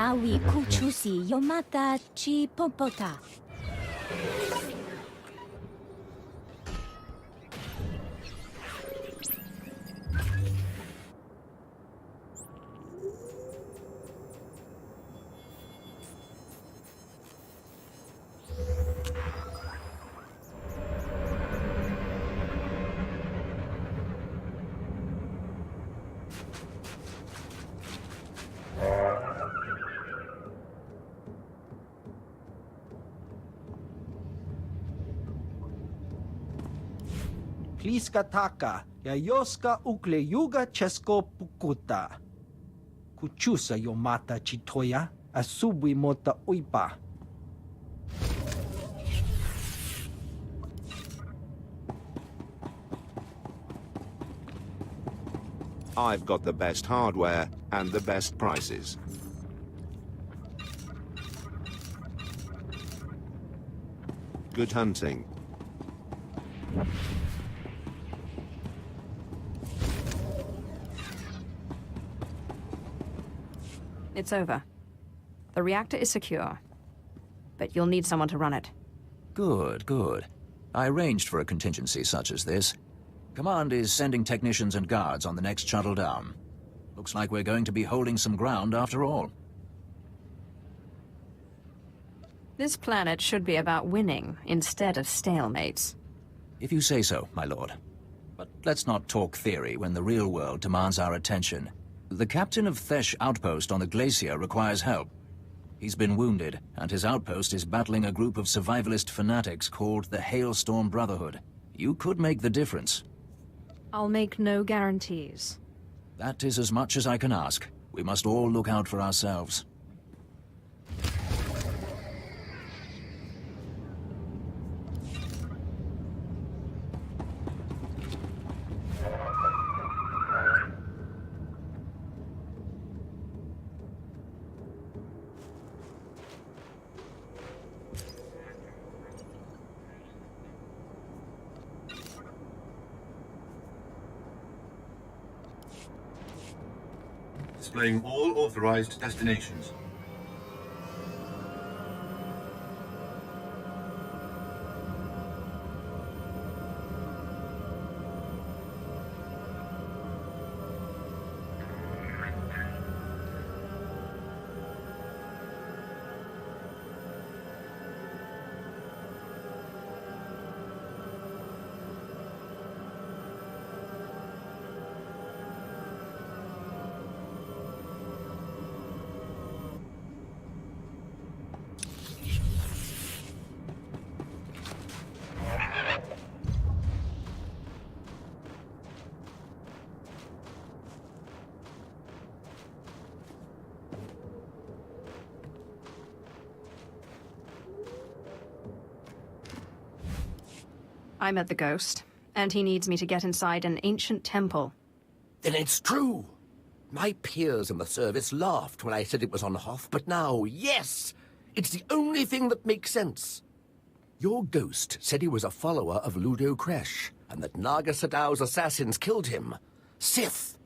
maui kuchusi yomata chi popota. Pliska taka, yayoska ukle yuga chesko pukuta. Kuchusa yomata chitoya, asubwi mota uipa. I've got the best hardware and the best prices. Good hunting. It's over. The reactor is secure. But you'll need someone to run it. Good, good. I arranged for a contingency such as this. Command is sending technicians and guards on the next shuttle down. Looks like we're going to be holding some ground after all. This planet should be about winning instead of stalemates. If you say so, my lord. But let's not talk theory when the real world demands our attention. The captain of Thesh outpost on the glacier requires help. He's been wounded, and his outpost is battling a group of survivalist fanatics called the Hailstorm Brotherhood. You could make the difference. I'll make no guarantees. That is as much as I can ask. We must all look out for ourselves. Displaying all authorized destinations. I met the Ghost, and he needs me to get inside an ancient temple. Then it's true. My peers in the service laughed when I said it was on Hoth, but now, yes! It's the only thing that makes sense. Your Ghost said he was a follower of Ludo Kresh, and that Naga Sadow's assassins killed him. Sith,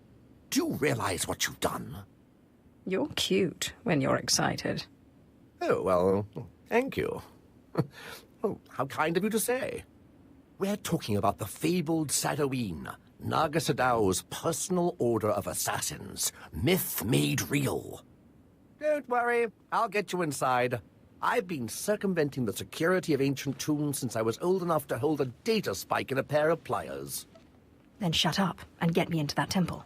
do you realize what you've done? You're cute when you're excited. Oh, well, thank you. Oh, how kind of you to say. We're talking about the fabled Sadoween, Naga Sadow's personal order of assassins, myth made real. Don't worry, I'll get you inside. I've been circumventing the security of ancient tombs since I was old enough to hold a data spike in a pair of pliers. Then shut up and get me into that temple.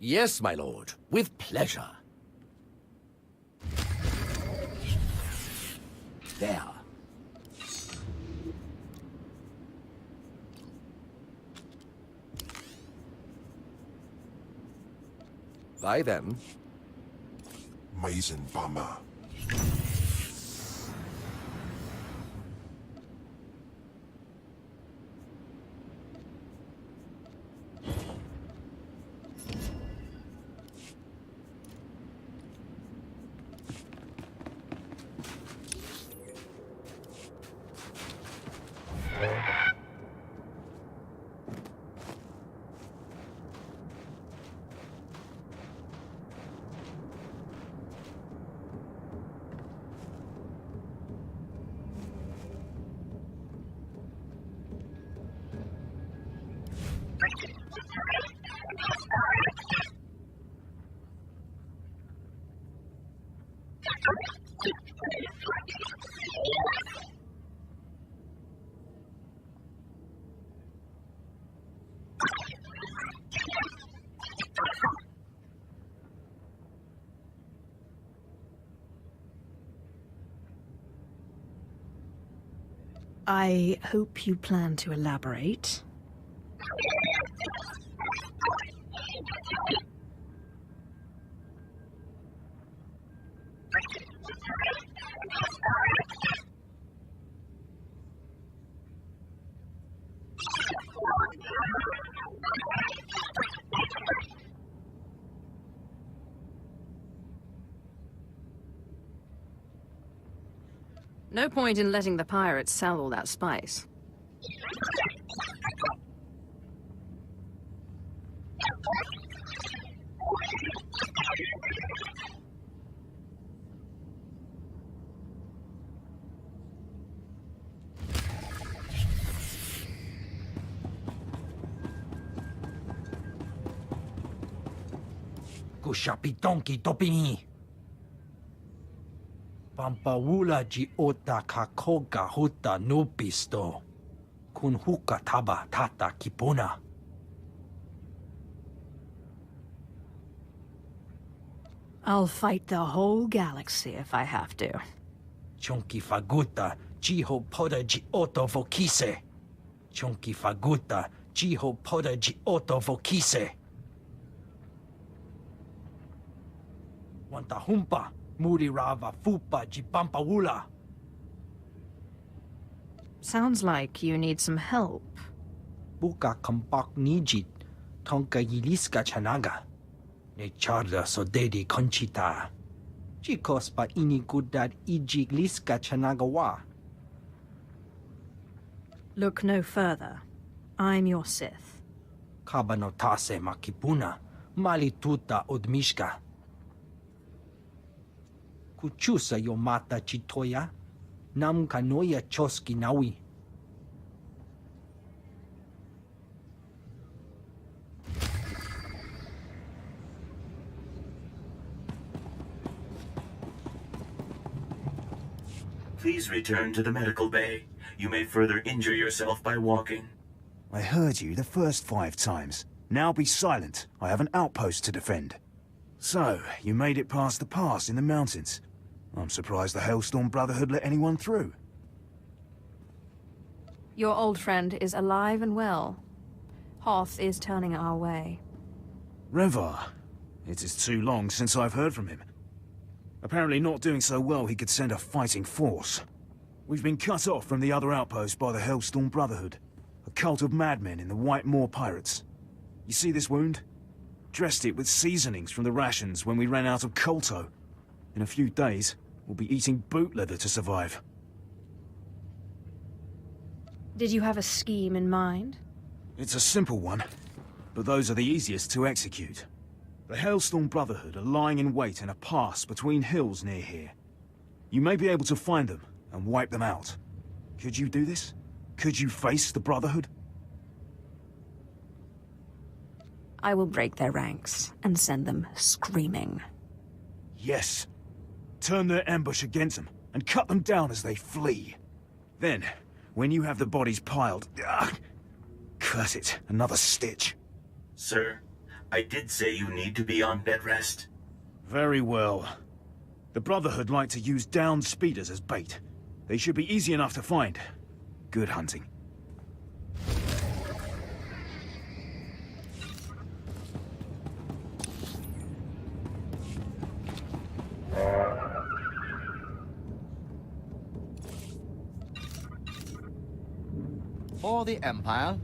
Yes, my lord, with pleasure. There. Bye then. Amazing bummer. I hope you plan to elaborate. No point in letting the pirates sell all that spice. Kushapitonki topini. Pampawula ji ota kakoga huta nupisto. Kun huka taba tata kipuna. I'll fight the whole galaxy if I have to. Chunki faguta jiho poda ji oto vokise. Chunki faguta jiho poda ji oto vokise. Wanta humpa muri rava fupa ji pampawula. Sounds like you need some help. Buka kampak nijit tonka yiliska chanaga. Ne charda sodedi conchita. Chikos pa ini gudad ijigliska chanagawa. Look no further. I'm your Sith. Kabanotase makipuna. Malituta odmishka. Kuchusa yo mata chitoya. Nam kanoya choski nawi. Please return to the medical bay. You may further injure yourself by walking. I heard you the first 5 times. Now be silent. I have an outpost to defend. So, you made it past the pass in the mountains. I'm surprised the Hailstorm Brotherhood let anyone through. Your old friend is alive and well. Hoth is turning our way. Revar. It is too long since I've heard from him. Apparently not doing so well he could send a fighting force. We've been cut off from the other outpost by the Hailstorm Brotherhood. A cult of madmen in the White Moor Pirates. You see this wound? Dressed it with seasonings from the rations when we ran out of colto. In a few days, we'll be eating boot leather to survive. Did you have a scheme in mind? It's a simple one, but those are the easiest to execute. The Hailstorm Brotherhood are lying in wait in a pass between hills near here. You may be able to find them and wipe them out. Could you do this? Could you face the Brotherhood? I will break their ranks and send them screaming. Yes. Turn their ambush against them and cut them down as they flee. Then, when you have the bodies piled... curse it, another stitch. Sir, I did say you need to be on bed rest. Very well. The Brotherhood like to use downed speeders as bait. They should be easy enough to find. Good hunting. For the Empire,